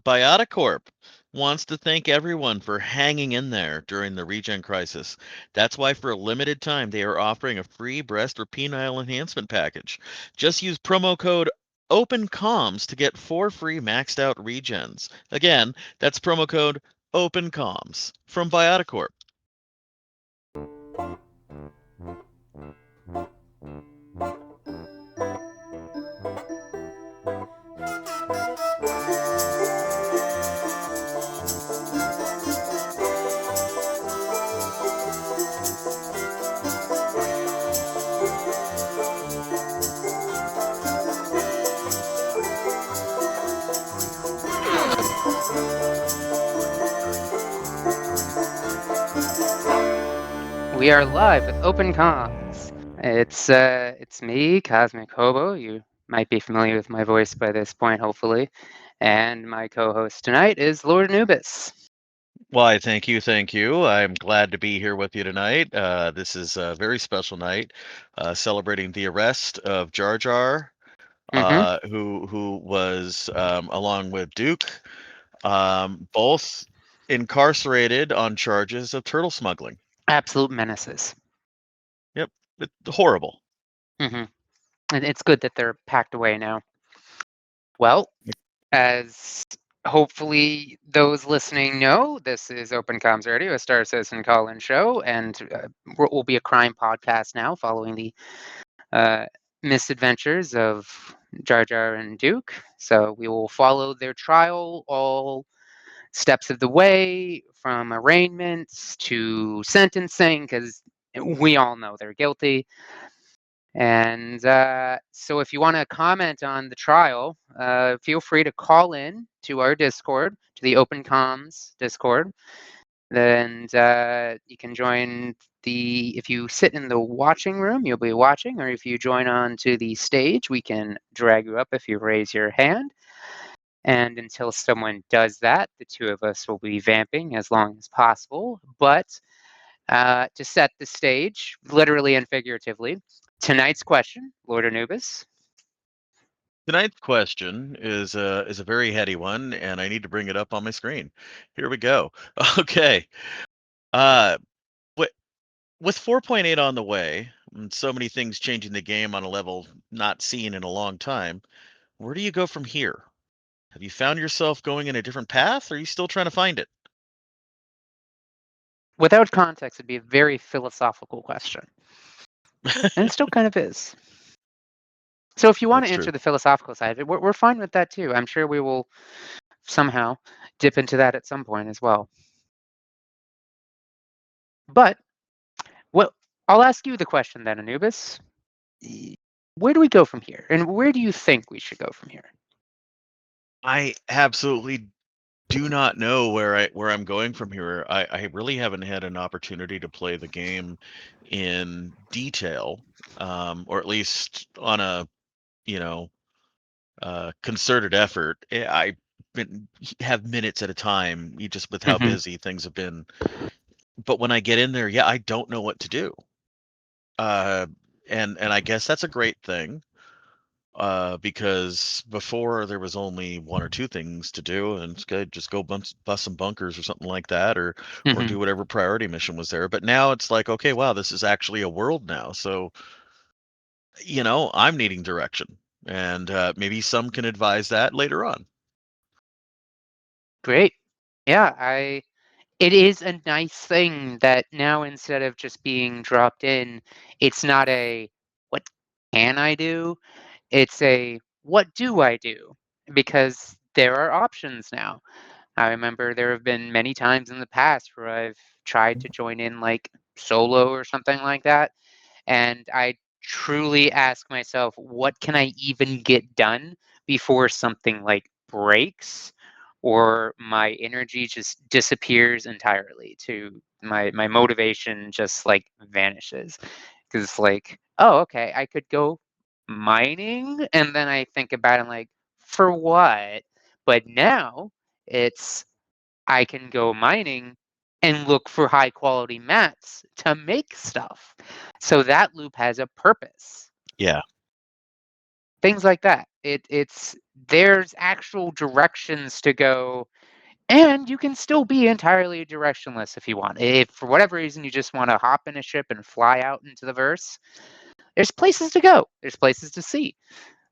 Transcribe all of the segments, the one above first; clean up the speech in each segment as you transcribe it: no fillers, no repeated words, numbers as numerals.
Bioticorp wants to thank everyone for hanging in there during the regen crisis. That's why, for a limited time, they are offering a free breast or penile enhancement package. Just use promo code OpenComs to get 4 free maxed out regens. Again, that's promo code OpenComs from Bioticorp. We are live with Open Comms. It's me, Cosmic Hobo. You might be familiar with my voice by this point, hopefully. And my co-host tonight is Lord-Anubis. Why, thank you, thank you. I'm glad to be here with you tonight. This is a very special night, celebrating the arrest of Jar Jar, who was along with Duke, both incarcerated on charges of turtle smuggling. Absolute menaces. Yep, horrible. And it's good that they're packed away now. Well, as hopefully those listening know, this is Open Comms Radio, a Star Citizen call-in show, and will be a crime podcast now following the misadventures of Jar Jar and Duke. So we will follow their trial all steps of the way, from arraignments to sentencing, because we all know they're guilty. And so if you want to comment on the trial, feel free to call in to our Discord, to the Open Comms Discord. And you can join if you sit in the watching room, you'll be watching, or if you join on to the stage, we can drag you up if you raise your hand. And until someone does that, the two of us will be vamping as long as possible. But to set the stage, literally and figuratively, tonight's question, Lord-Anubis. Tonight's question is a very heady one, and I need to bring it up on my screen. Here we go. Okay. Uh, with 4.8 on the way, and so many things changing the game on a level not seen in a long time, where do you go from here? Have you found yourself going in a different path, or are you still trying to find it? Without context, it'd be a very philosophical question. And it still kind of is. So if you want That's to true. answer the philosophical side of it, we're fine with that too. I'm sure we will somehow dip into that at some point as well. But I'll ask you the question then, Anubis. Where do we go from here? And where do you think we should go from here? I absolutely do not know where I'm going from here. I really haven't had an opportunity to play the game in detail, or at least on a you know concerted effort. I have minutes at a time, just with how Mm-hmm. busy things have been. But when I get in there, yeah, I don't know what to do. Uh, and I guess that's a great thing. Because before there was only one or two things to do, and it's good, just go bust some bunkers or something like that, or Mm-hmm. do whatever priority mission was there. But now it's like, okay, wow, this is actually a world now. So, I'm needing direction, and maybe some can advise that later on. Great. Yeah, it is a nice thing that now, instead of just being dropped in, it's not a what can I do? It's a what do I do? Because there are options now. I remember there have been many times in the past where I've tried to join in like solo or something like that, and I truly ask myself, what can I even get done before something like breaks or my energy just disappears entirely, to my motivation just like vanishes. Because it's like, oh, okay, I could go mining, and then I think about it, I'm like, for what? But now it's, I can go mining and look for high quality mats to make stuff. So that loop has a purpose. Yeah. things like that. There's actual directions to go, and you can still be entirely directionless if you want. If for whatever reason you just want to hop in a ship and fly out into the verse, there's places to go. There's places to see.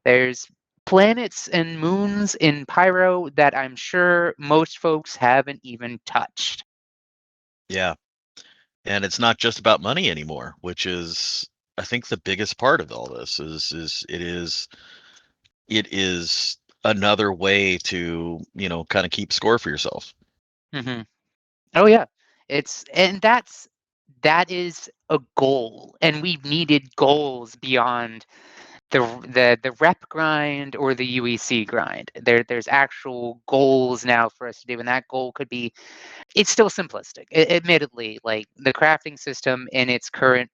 There's planets and moons in Pyro that I'm sure most folks haven't even touched. Yeah. And it's not just about money anymore, which is, I think, the biggest part of all this is it is another way to, kind of keep score for yourself. Hmm. Oh yeah, that is a goal, and we've needed goals beyond the rep grind or the UEC grind. There's actual goals now for us to do, and that goal could be, it's still simplistic. Admittedly, like the crafting system in its current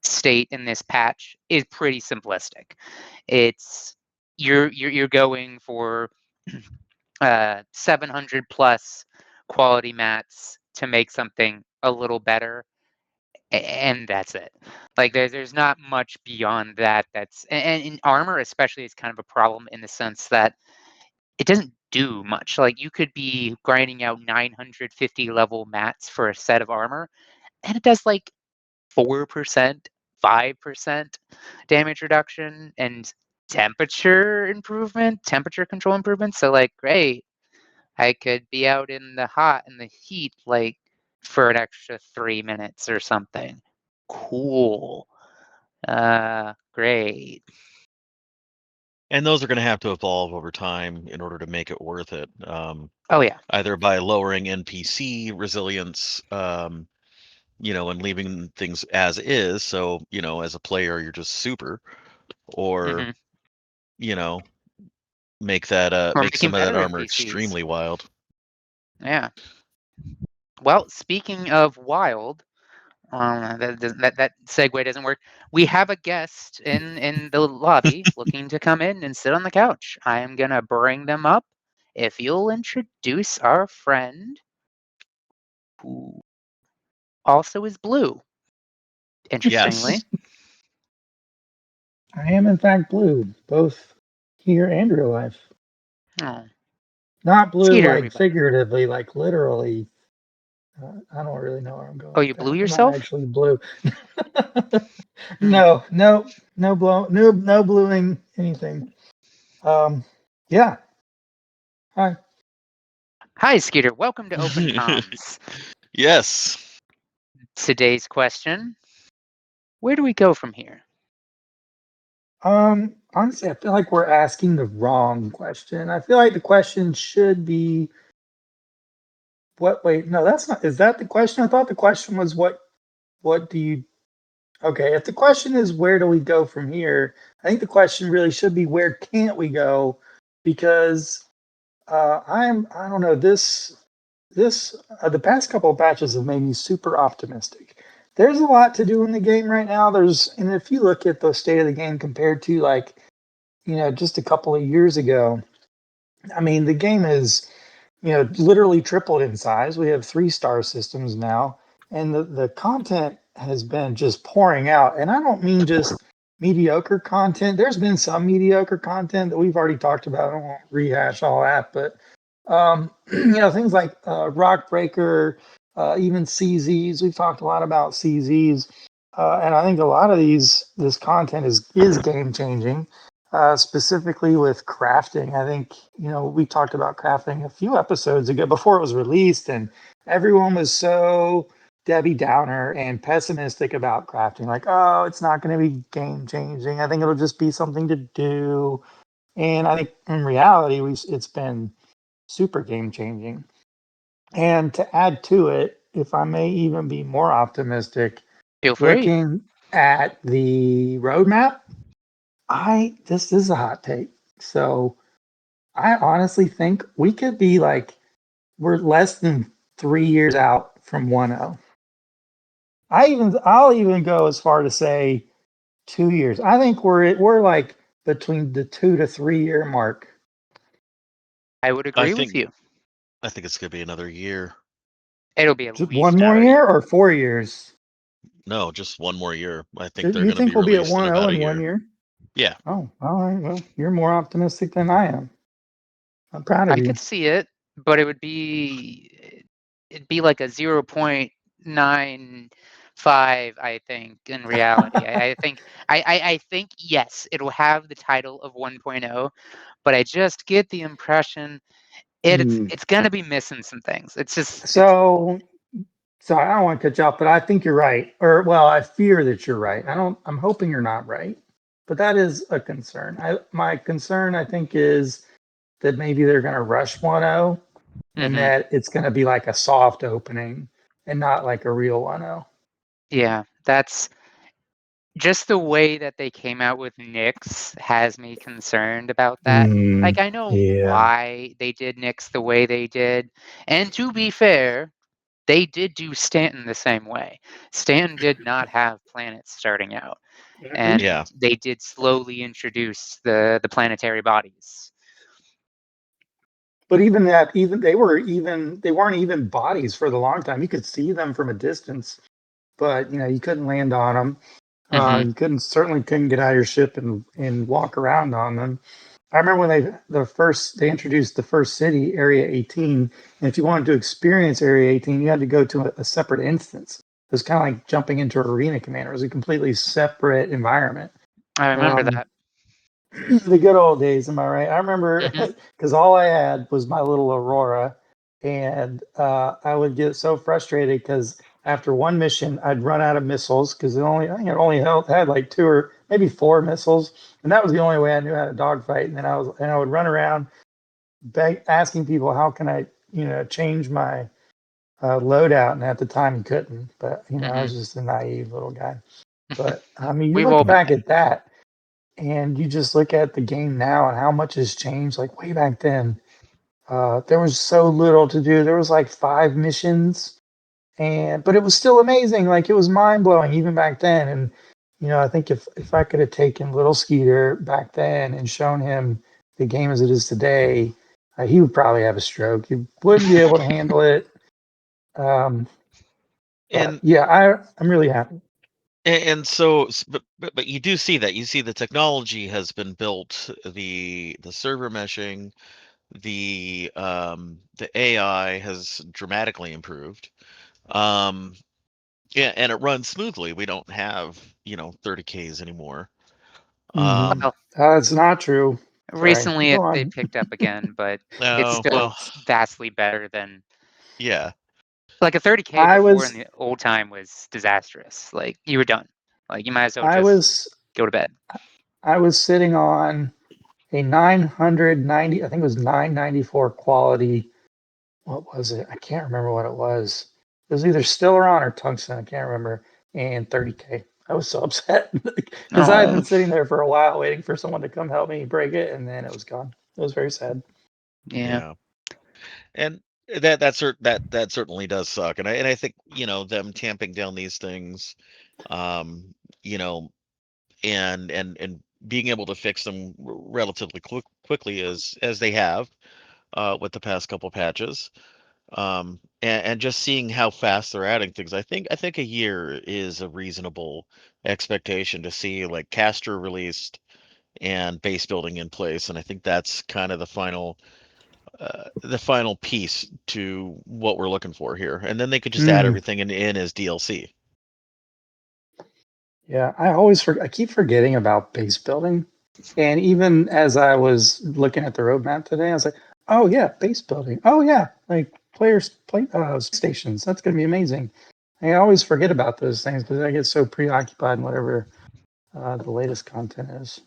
state in this patch is pretty simplistic. It's you're going for 700 plus quality mats to make something a little better, and that's it. Like there's not much beyond that. And in armor especially is kind of a problem in the sense that it doesn't do much. Like you could be grinding out 950 level mats for a set of armor, and it does like 4%, 5% damage reduction and temperature control improvement. So like, great, I could be out in the heat, like for an extra 3 minutes or something. Cool. Great. And those are going to have to evolve over time in order to make it worth it. Oh yeah. Either by lowering NPC resilience, and leaving things as is. So, as a player, you're just super, or, Hmm. you know, make that Or make making some of that better armor NPCs. extremely wild. Yeah. Well, speaking of wild, that segue doesn't work. We have a guest in the lobby looking to come in and sit on the couch. I am gonna bring them up. If you'll introduce our friend, who also is blue, interestingly. Yes. I am in fact blue, both here and real life. Oh, Not blue Skeeter, like everybody. figuratively, like literally. I don't really know where I'm going Oh, with you blew that. I'm not yourself? actually blue. Hmm. No blow, no bluing anything. Um, yeah. Hi. Hi, Skeeter. Welcome to Open Comms. Yes. Today's question: where do we go from here? Honestly, I feel like we're asking the wrong question. I feel like the question should be what? Wait, no, that's not. Is that the question? I thought the question was what do you Okay, if the question is where do we go from here, I think the question really should be where can't we go? Because I don't know, the past couple of patches have made me super optimistic. There's a lot to do in the game right now. And if you look at the state of the game compared to like, just a couple of years ago, I mean, the game is, literally tripled in size. We have 3-star systems now, and the content has been just pouring out. And I don't mean just mediocre content. There's been some mediocre content that we've already talked about. I don't want to rehash all that, but things like Rock Breaker, even CZs. We've talked a lot about CZs, and I think a lot of this content is game changing. Specifically with crafting. I think, we talked about crafting a few episodes ago before it was released, and everyone was so Debbie Downer and pessimistic about crafting. Like, oh, it's not going to be game changing. I think it'll just be something to do. And I think in reality, it's been super game changing. And to add to it, if I may even be more optimistic, Feel free. looking at the roadmap, this is a hot take. So I honestly think we could be like we're less than 3 years out from 1.0. I'll even go as far to say 2 years. I think we're like between the 2 to 3 year mark. I would I agree with think you. I think it's going to be another year. It'll be at Just one least more another year year. or 4 years. No, just one more year. I think they're You going to think be we'll be at released in 1.0 about a in one year. year? Yeah. Oh, all right. Well, you're more optimistic than I am. I'm proud of I you. could see it, but it'd be like a 0.95, I think, in reality. I think yes, it'll have the title of 1.0, but I just get the impression Hmm. it's gonna be missing some things. It's So, I don't want to cut you off, but I think you're right. Or, well, I fear that you're right. I'm hoping you're not right, but that is a concern. My concern, I think, is that maybe they're going to rush 1.0 and mhm. that it's going to be like a soft opening and not like a real 1.0. Yeah, that's just the way that they came out with Nyx has me concerned about that. Like, Mm, I know yeah. why they did Nyx the way they did, and to be fair, they did do Stanton the same way. Stanton did not have planets starting out, Mhm. and Yeah. they did slowly introduce the planetary bodies. But even that, they weren't even bodies for the long time. You could see them from a distance, but you couldn't land on them. Mhm. You certainly couldn't get out of your ship and walk around on them. I remember when they introduced the first city, Area 18, and if you wanted to experience Area 18, you had to go to a separate instance. It was kind of like jumping into Arena Commander. It was a completely separate environment. I remember Um, that. the good old days, am I right? I remember Mhm. because all I had was my little Aurora, and I would get so frustrated because after one mission, I'd run out of missiles because I think it only had like two or maybe four missiles, and that was the only way I knew how to dogfight. And then I would run around asking people how can I change my loadout, and at the time you couldn't. But I Mhm. was just a naive little guy. But I mean, you We've all look been back there. at that and you just look at the game now and how much has changed. Like way back then, there was so little to do. There was like 5 missions, but it was still amazing. Like it was mind blowing even back then. And I think if I could have taken little Skeeter back then and shown him the game as it is today, he would probably have a stroke. He wouldn't be able to handle it. Um, but And yeah, I'm really happy. and so but you do see that. You see the technology has been built, the server meshing, the AI has dramatically improved. Um yeah, and it runs smoothly. We don't have, 30Ks anymore. Hmm. Um Well, It's not true. Sorry. recently Go they on. picked up again, but it's oh, still well, vastly better than yeah. like a 30K I before in was the old time was disastrous. Like you were done. Like you might as well I just was go to bed. I was sitting on a 990, I think it was 994 quality. What was it? I can't remember what it was. It was either Stellaron or Tungsten. I can't remember. And 30K. I was so upset because I had Oh, been sitting there for a while waiting for someone to come help me break it, and then it was gone. It was very sad. yeah. Yeah. And that certainly does suck. And I think, them tamping down these things, um, you know, and being able to fix them relatively quickly as they have, with the past couple patches. And just seeing how fast they're adding things. I think a year is a reasonable expectation to see like caster released and base building in place. And I think that's kind of the final piece to what we're looking for here. And then they could just add Mm, everything in as DLC. yeah, I keep forgetting about base building. And even as I was looking at the roadmap today, I was like, oh yeah, base building. Oh yeah, like players play stations. That's going to be amazing. I always forget about those things because I get so preoccupied in whatever the latest content is.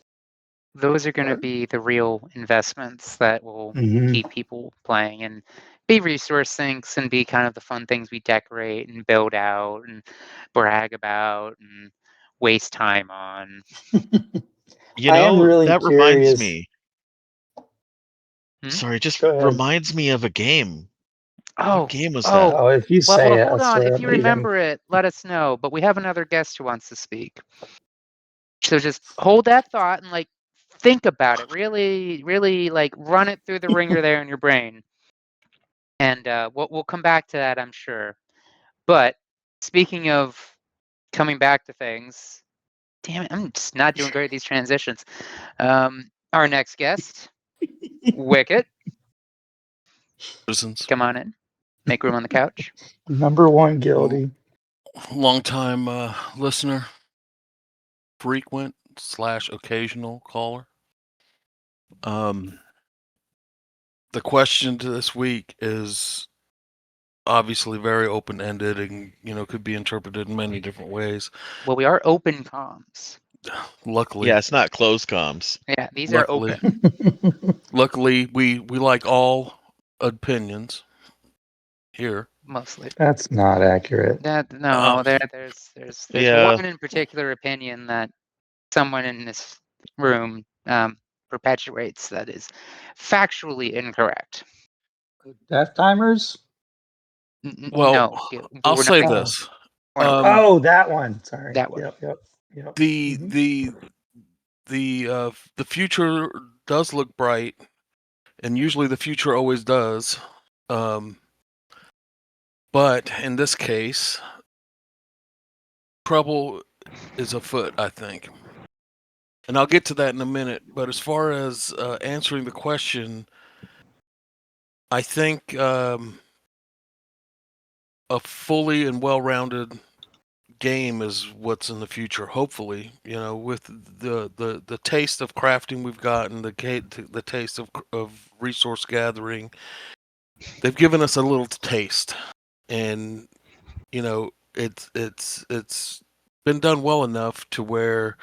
Those are going to But be the real investments that will mhm. keep people playing and be resource sinks and be kind of the fun things we decorate and build out and brag about and waste time on. I am really That reminds curious. me. Hmm? Sorry, just Go ahead. reminds me of a game. What Oh, game was that? oh, Oh, if you well, say it, I hold on. swear If I'm you leaving. remember it, let us know. But we have another guest who wants to speak. So just hold that thought and like think about it. Really, really like run it through the ringer there in your brain. And we'll come back to that, I'm sure. But speaking of coming back to things, Damn it, I'm just not doing great at these transitions. Our next guest, Wicket. Citizens. Come on in. Make room on the couch. Number one guilty. Long time listener, frequent / occasional caller. The question to this week is obviously very open-ended and could be interpreted in many different ways. Well, we are open comms. Luckily, Yeah, it's not closed comms. Yeah, these are luckily, open. luckily we like all opinions here. Mostly. That's not accurate. There's Yeah. one in particular opinion that someone in this room perpetuates that is factually incorrect. Death timers? Well, No, I'll we're say not, this. we're not- Oh, that one. Sorry. That one. Yep. The Mhm. the future does look bright, and usually the future always does. But in this case, trouble is afoot, I think. And I'll get to that in a minute. But as far as answering the question, I think a fully and well-rounded game is what's in the future. Hopefully, with the taste of crafting we've gotten, the taste of resource gathering, they've given us a little taste, and it's been done well enough to where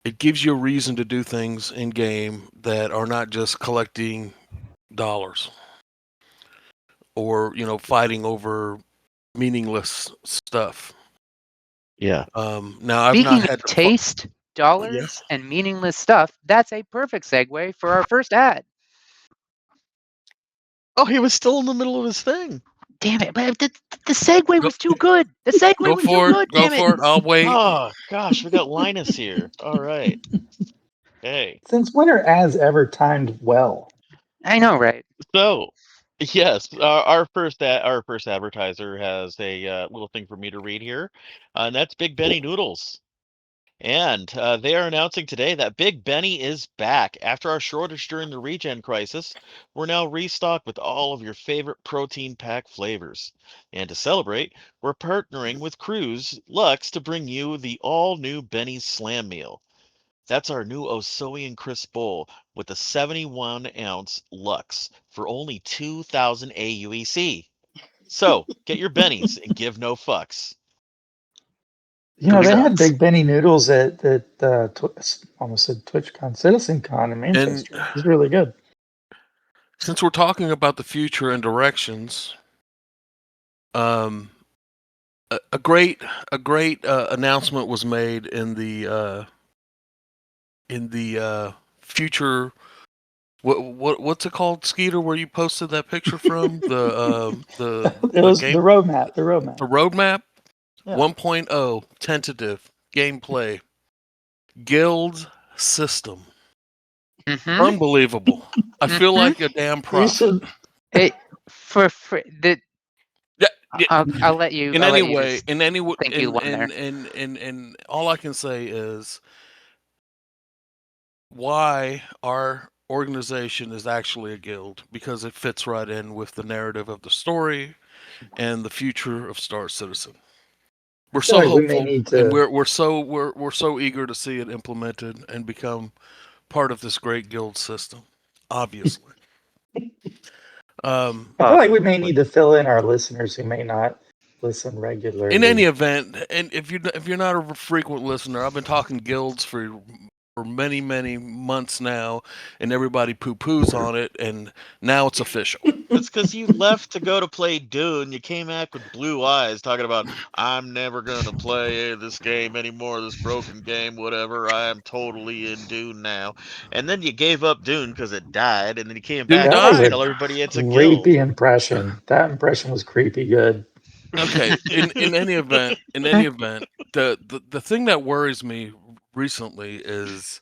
it gives you a reason to do things in game that are not just collecting dollars or fighting over meaningless stuff. Yeah. Now I've Speaking not had of to taste, dollars, Yes. and meaningless stuff, that's a perfect segue for our first ad. Oh, he was still in the middle of his thing. Damn it! But the segue was too good. The segue Go was too for it. good. Go Damn it! for it. I'll wait. Oh gosh, we got Linus here. All right. Hey. Since when are ads ever timed well? I know, right? So, yes, our first advertiser has a little thing for me to read here, and that's Big Benny Noodles. And they are announcing today that Big Benny is back. After our shortage during the regen crisis, we're now restocked with all of your favorite protein pack flavors. And to celebrate, we're partnering with Cruise Lux to bring you the all-new Benny's Slam Meal. That's our new Osoian Crisp Bowl with a 71-ounce Lux for only 2,000 AUEC. So, get your Bennies and give no fucks. They had Congrats. Big Benny noodles at almost said TwitchCon, CitizenCon in Manchester. And It's really good. since we're talking about the future and directions, um, a great announcement was made in the future. What's it called, Skeeter? Where you posted that picture from It was the game, roadmap. the roadmap Yeah. 1.0 tentative gameplay guild system. Mm-hmm. Unbelievable. I feel like a damn You prof. should. Hey, for the Yeah, I'll let you. in I'll any let you way, just in any way, think you won there. and all I can say is why our organization is actually a guild, because it fits right in with the narrative of the story and the future of Star Citizen. We're I feel so like we may hopeful, need and to. we're so eager to see it implemented and become part of this great guild system. Obviously, I feel like we may need to fill in our listeners who may not listen regularly. in any event, and if you're not a frequent listener, I've been talking guilds for many months now, and everybody poo-poos on it, and now it's official. It's because you left to go to play Dune. You came back with blue eyes talking about, I'm never going to play this game anymore, this broken game, whatever. I am totally in Dune now. And then you gave up Dune because it died, and then you came Dune back That to was a died. tell everybody it's a guild. creepy impression. That impression was creepy good. Okay. In any event, the thing that worries me recently is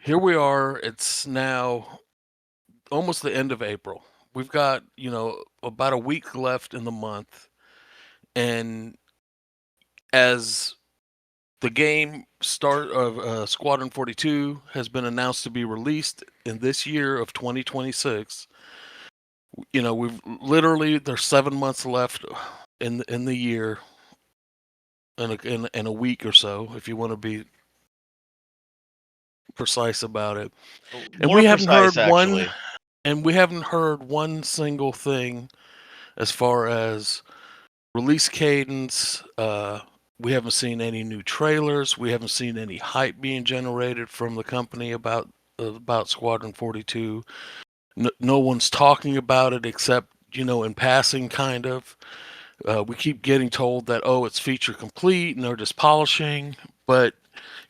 here we are. It's now almost the end of April. We've got about a week left in the month, and as The game start of Squadron 42 has been announced to be released in this year of 2026. We've literally there's 7 months left in the year, in a week or so, if you want to be precise about it. And More we haven't precise, heard one, actually. and we haven't heard one single thing as far as release cadence. We haven't seen any new trailers. We haven't seen any hype being generated from the company about Squadron 42. No one's talking about it except in passing, kind of. We keep getting told that it's feature complete and they're just polishing. But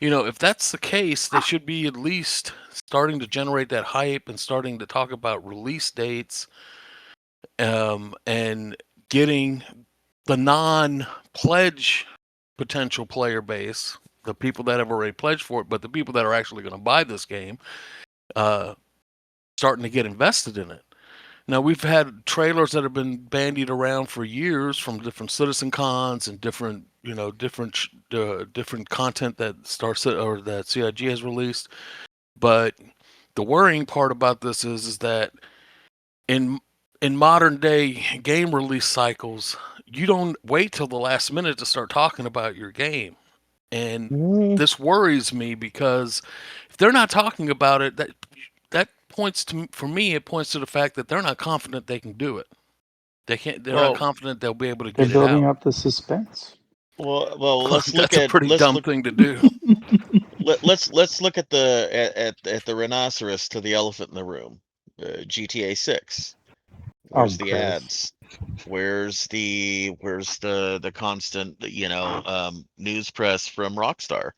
if that's the case, they should be at least starting to generate that hype and starting to talk about release dates, and getting the non-pledge potential player base, the people that have already pledged for it, but the people that are actually going to buy this game, starting to get invested in it. Now, we've had trailers that have been bandied around for years from different Citizen Cons and different content that that CIG has released. But the worrying part about this is that in modern day game release cycles, you don't wait till the last minute to start talking about your game. And this worries me because if they're not talking about it, that points to, for me, it points to the fact that they're not confident they can do it. They're not confident they'll be able to They're get it building out. up the suspense. Well, let's look That's a at pretty dumb thing to do. let's look at the rhinoceros to the elephant in the room. GTA 6. Where's the Chris. ads? Where's the constant news press from Rockstar?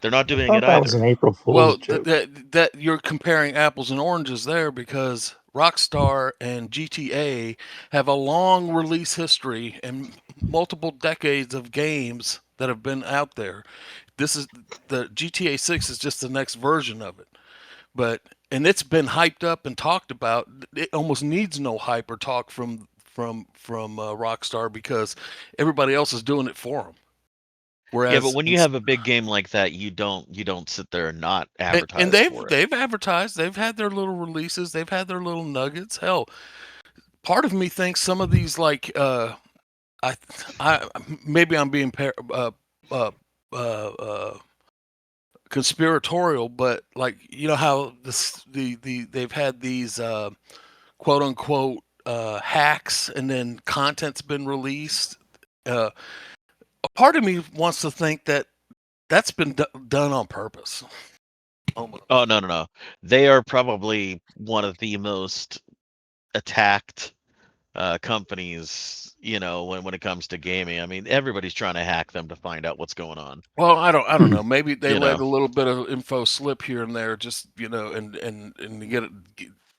They're not I doing it thought that was either. an April Fool's Well, joke. that you're comparing apples and oranges there, because Rockstar and GTA have a long release history and multiple decades of games that have been out there. This is the GTA 6 is just the next version of it. And it's been hyped up and talked about. It almost needs no hype or talk from Rockstar, because everybody else is doing it for them. Yeah, but Whereas when you have a big game like that, you don't sit there and not and advertise for it. they've advertised, they've had their little releases, they've had their little nuggets. Hell, part of me thinks some of these, like, I maybe I'm being conspiratorial, but like, how they've had these quote unquote hacks, and then content's been released. A part of me wants to think that that's been done on purpose. Almost. Oh, no. They are probably one of the most attacked companies, when it comes to gaming. I mean, everybody's trying to hack them to find out what's going on. Well, I don't know. Maybe they You let know. a little bit of info slip here and there, just and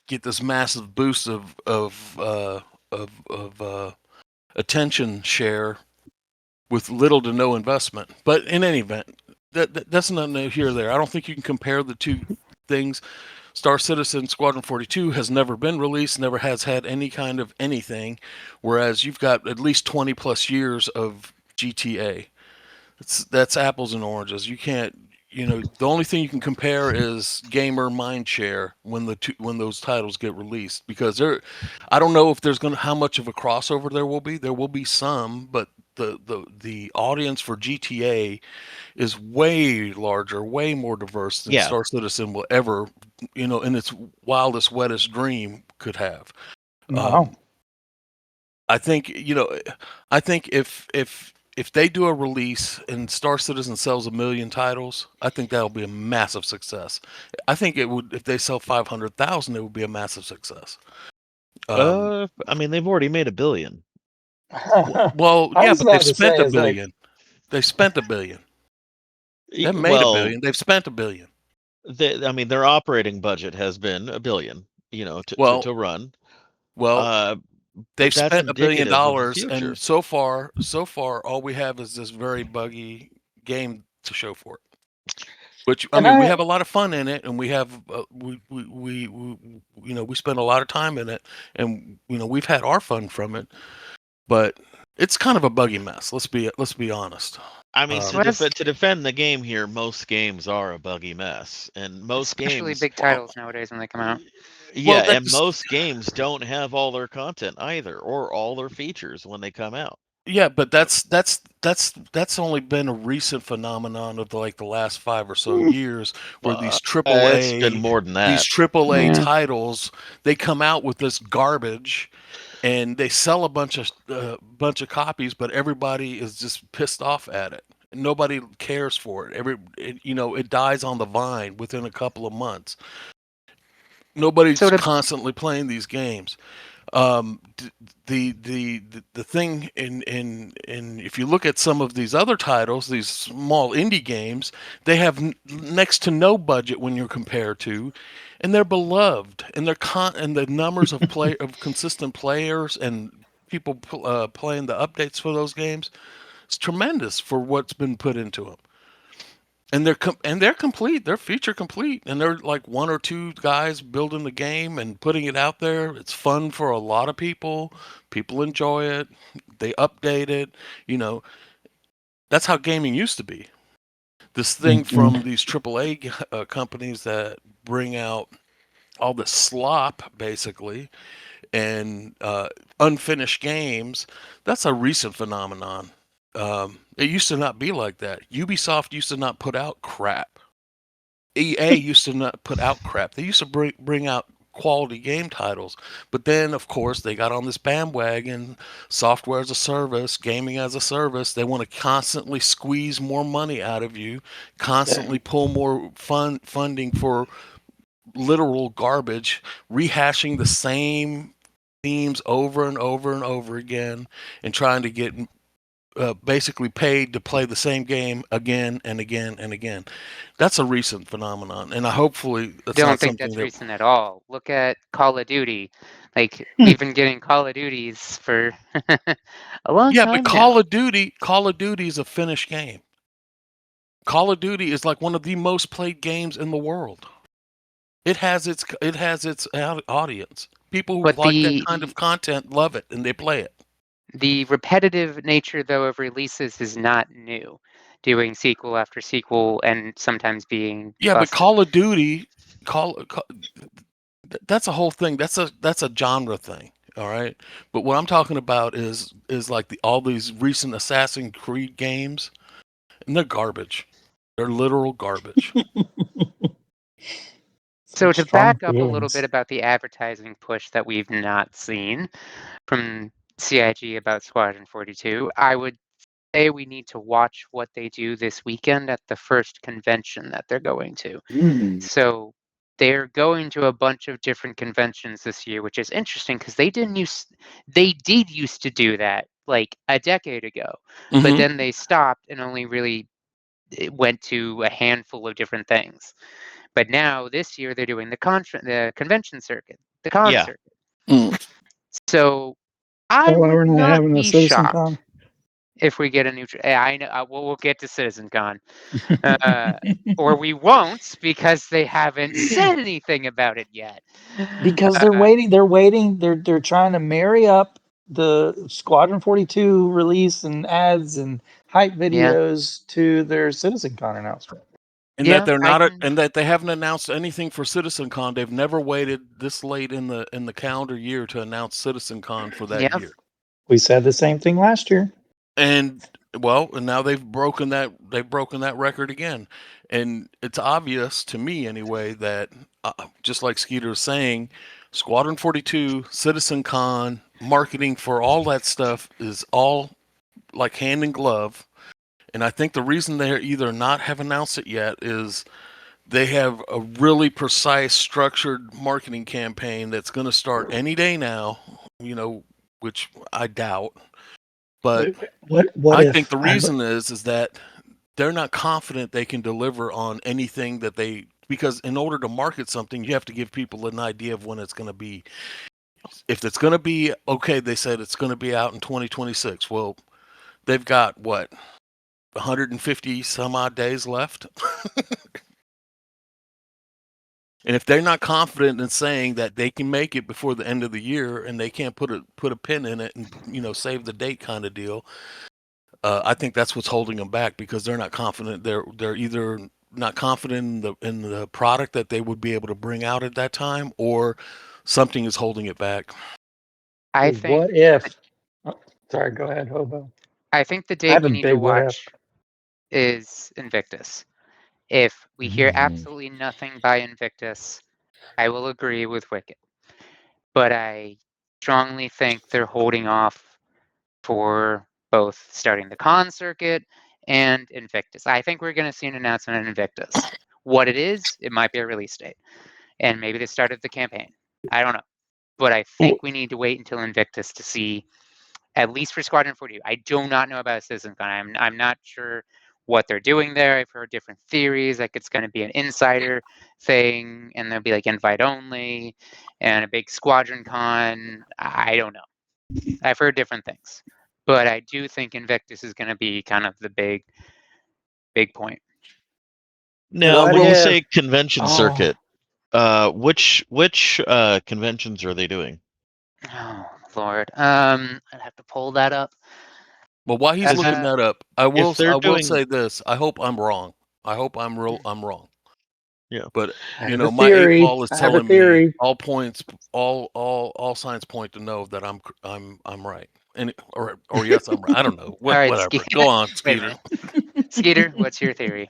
get this massive boost of attention share with little to no investment. But in any event, that's nothing here or there. I don't think you can compare the two things. Star Citizen Squadron 42 has never been released, never has had any kind of anything, whereas you've got at least 20 plus years of GTA. That's apples and oranges. You can't, the only thing you can compare is gamer mind share when those titles get released, because I don't know if there's how much of a crossover there will be. There will be some, but the audience for GTA is way larger, way more diverse than Yeah. Star Citizen will ever, in its wildest, wettest dream could have. Wow. I think if they do a release and Star Citizen sells 1 million titles, I think that'll be a massive success. I think it would, if they sell 500,000, it would be a massive success. I mean, they've already made $1 billion. Well, I yeah, was but they've about to spent say, $1 billion. They spent $1 billion. They haven't made $1 billion. They've spent $1 billion. I mean, their operating budget has been $1 billion, to run. Well, they've but that's spent $1 billion, indicative of the future. and so far, all we have is this very buggy game to show for it. Which, I mean, we have a lot of fun in it, and we have we spend a lot of time in it, and we've had our fun from it. But it's kind of a buggy mess. Let's be honest. I mean, So as to defend the game here, most games are a buggy mess, and most especially games, big titles nowadays when they come out. yeah, Well, and that's most games don't have all their content either, or all their features when they come out. yeah, but that's only been a recent phenomenon of like the last 5 or so years, where Well, it's been more than these that. AAA Yeah. titles, they come out with this garbage, and they sell a bunch of copies, but everybody is just pissed off at it. Nobody cares for it. It dies on the vine within a couple of months. So Nobody's to constantly playing these games. The thing in if you look at some of these other titles, these small indie games, they have next to no budget when you're compared to, and they're beloved, and and the numbers of consistent players and people playing the updates for those games, it's tremendous for what's been put into them. And they're complete. They're feature complete, and they're like one or two guys building the game and putting it out there. It's fun for a lot of people. People enjoy it. They update it. You know, that's how gaming used to be. This thing from these AAA companies that bring out all the slop, basically, and unfinished games, that's a recent phenomenon. It used to not be like that. Ubisoft used to not put out crap. EA used to not put out crap. They used to bring out quality game titles. But then, of course, they got on this bandwagon, software as a service, gaming as a service. They want to constantly squeeze more money out of you, constantly pull more funding for literal garbage, rehashing the same themes over and over and over again, and trying to get basically paid to play the same game again and again and again. That's a recent phenomenon, and hopefully that's don't not think something that's that. recent at all. Look at Call of Duty. Like we've been getting Call of Duties for a long Yeah, but time now. Call of Duty is a finished game. Call of Duty is like one of the most played games in the world. It has its audience. People who But like that kind of content love it, and they play it. the repetitive nature, though, of releases is not new. Doing sequel after sequel and sometimes being Yeah, but busted. Call of Duty, that's a whole thing. That's a genre thing. All right. But what I'm talking about is like all these recent Assassin's Creed games, and they're garbage. They're literal garbage. So to Strong back up a little bit feelings. about the advertising push that we've not seen from CIG about Squadron 42, I would say we need to watch what they do this weekend at the first convention that they're going to. So they're going to a bunch of different conventions this year, which is interesting because they did used to do that like a decade ago, but Mm-hmm. then they stopped and only really went to a handful of different things. But now this year they're doing the convention circuit, the con Yeah. circuit. Mm. So That I why would we're not not having a be citizen shocked con. if we get a new. I know. We'll get to CitizenCon, or we won't because they haven't said anything about it yet. Because they're Uh, waiting. They're waiting. They're trying to marry up the Squadron 42 release and ads and hype yeah, videos to their citizen con announcement. And that yeah, they're I not, can. and that they haven't announced anything for CitizenCon. They've never waited this late in the calendar year to announce CitizenCon for that Yeah, year. We said the same thing last year. And and now they've broken that record again. And it's obvious to me anyway that just like Skeeter was saying, Squadron 42, CitizenCon, marketing for all that stuff is all like hand in glove. And I think the reason they either not have announced it yet is they have a really precise, structured marketing campaign that's going to start any day now, which I doubt. But What I think if the I reason is that they're not confident they can deliver on anything because in order to market something, you have to give people an idea of when it's going to be. If it's going to be okay, they said it's going to be out in 2026. Well, they've got what, 150 some odd days left. And if they're not confident in saying that they can make it before the end of the year, and they can't put a pin in it and save the date kind of deal, I think that's what's holding them back because they're not confident. They're either not confident in the product that they would be able to bring out at that time, or something is holding it back. I think What if? Oh, sorry, go ahead, Hobo. I think the I date have we a need to big what if. watch is Invictus. If we hear Mhm. absolutely nothing by Invictus, I will agree with Wicked. But I strongly think they're holding off for both starting the con circuit and Invictus. I think we're going to see an announcement on Invictus. What it is, it might be a release date. And maybe the start of the campaign. I don't know. But I think we need to wait until Invictus to see, at least for Squadron 42. I do not know about CitizenCon. I'm not sure what they're doing there. I've heard different theories, like it's going to be an insider thing, and there'll be like invite only, and a big Squadron con. I don't know. I've heard different things, but I do think Invictus is going to be kind of the big point. Now, What when you if? say convention Oh, circuit, which conventions are they doing? Oh Lord, I'd have to pull that up. Well, while he's looking that up, I if they're will doing- say this. I hope I'm wrong. I hope I'm wrong. Yeah. But I you have know, a my 8 theory. ball is I have a telling me theory. all signs point to know that I'm right. And or yes, I'm right. I don't know. All right, Whatever. Go on, Wait a Skeeter. minute. Skeeter, what's your theory?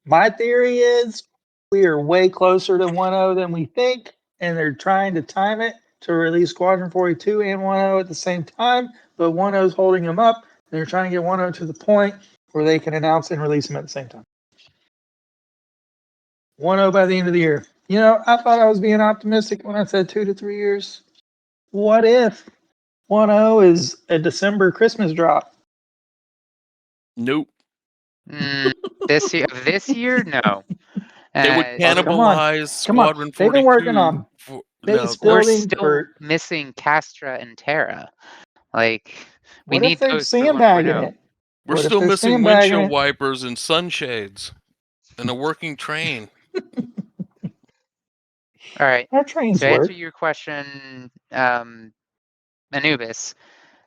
My theory is we are way closer to 1.0 than we think, and they're trying to time it to release Squadron 42 and 1.0 at the same time, but 1.0 is holding them up, and they're trying to get 1.0 to the point where they can announce and release them at the same time. 1.0 by the end of the year. You know, I thought I was being optimistic when I said 2 to 3 years. What if 1.0 is a December Christmas drop? Nope. This year, no. They would Oh, come on. cannibalize Come on. Squadron They've been working 42 on for base no. We're building still for. missing Castra and Terra. Like, we What if need they're those for sandbagging 1.0. it? We're What if still they're missing sandbagging windshield it? wipers and sunshades and a working train. All right. Our trains To answer work. your question, Anubis,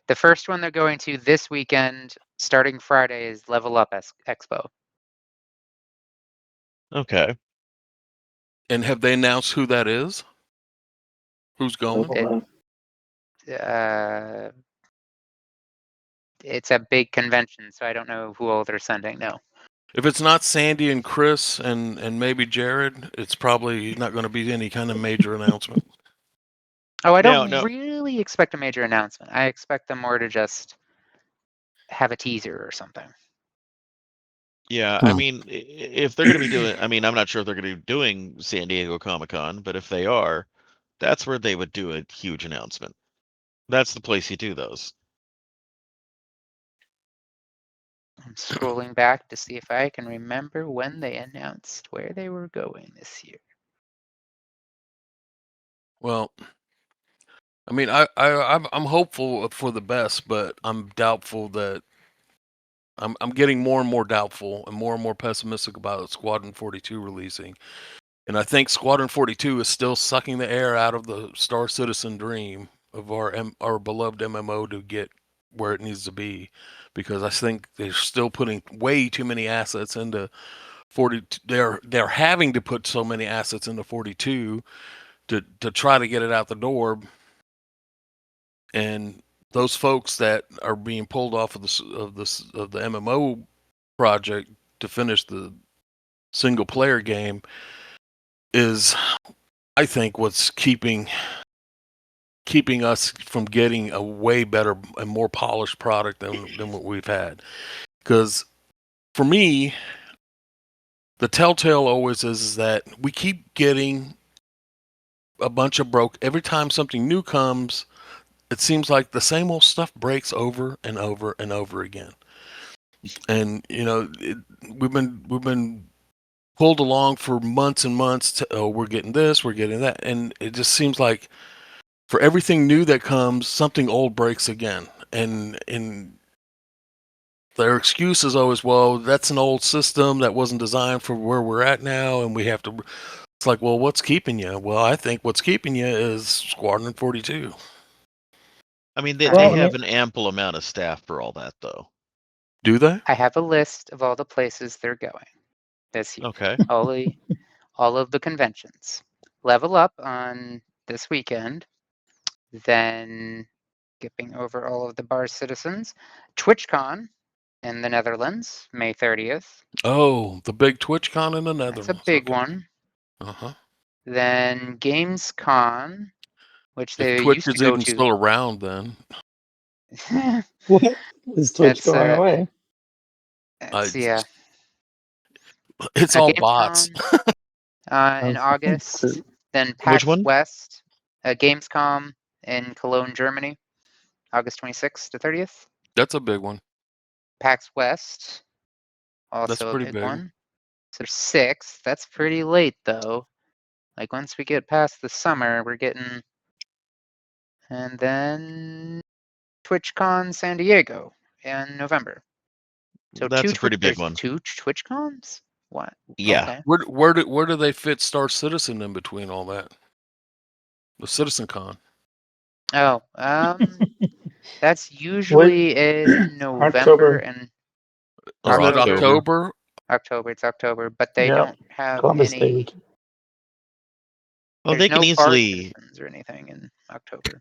the first one they're going to this weekend, starting Friday, is Level Up Expo. Okay. And have they announced who that is? Who's going? It's a big convention, so I don't know who all they're sending. No. If it's not Sandy and Chris and maybe Jared, it's probably not going to be any kind of major announcement. Oh, I don't No. really expect a major announcement. I expect them more to just have a teaser or something. Yeah, I mean, if they're going to be doing, I mean, I'm not sure if they're going to be doing San Diego Comic-Con, but if they are, that's where they would do a huge announcement. That's the place you do those. I'm scrolling back to see if I can remember when they announced where they were going this year. Well, I mean, I'm hopeful for the best, but I'm doubtful that I'm getting more and more doubtful and more pessimistic about Squadron 42 releasing. And I think Squadron 42 is still sucking the air out of the Star Citizen dream of our beloved MMO to get where it needs to be, because I think they're still putting way too many assets into 42. They're having to put so many assets into 42 to try to get it out the door. And those folks that are being pulled off of the MMO project to finish the single player game is, I think, what's keeping us from getting a way better and more polished product than what we've had. Because for me, the telltale always is that we keep getting a bunch of broke every time something new comes. It seems like the same old stuff breaks over and over and over again. And you know, we've been pulled along for months and months to, oh, we're getting this, we're getting that, and it just seems like for everything new that comes, something old breaks again. And their excuse is always, well, that's an old system that wasn't designed for where we're at now, and we have to. It's like, well, what's keeping you? Well, I think what's keeping you is Squadron 42. I mean, they Well, have an ample amount of staff for all that, though. Do they? I have a list of all the places they're going this year. Okay. All of the conventions. Level Up on this weekend, then skipping over all of the bar citizens. TwitchCon in the Netherlands, May 30th. Oh, the big TwitchCon in the Netherlands. That's a big Okay. one. Uh-huh. Then GamesCon, which If they Twitch used to is go even to. still around, then what is Twitch That's going away? that's yeah. it's all bots. Gamescom in Oh, August. Then Which PAX one? West, Gamescom in Cologne, Germany, August 26th to 30th. That's a big one. PAX West, That's also a pretty big big. one. So 6th, that's pretty late though. Like once we get past the summer, we're getting. And then TwitchCon San Diego in November. So That's a pretty big there's one. 2 TwitchCons? What? Yeah. Okay. Where do they fit Star Citizen in between all that? The Citizen Con. Oh, that's What? usually in November October. and Isn't it Or October? October. It's October, but they Yep. don't have Columbus Day any. weekend. Well, There's they can no bar easily citizens or anything in October.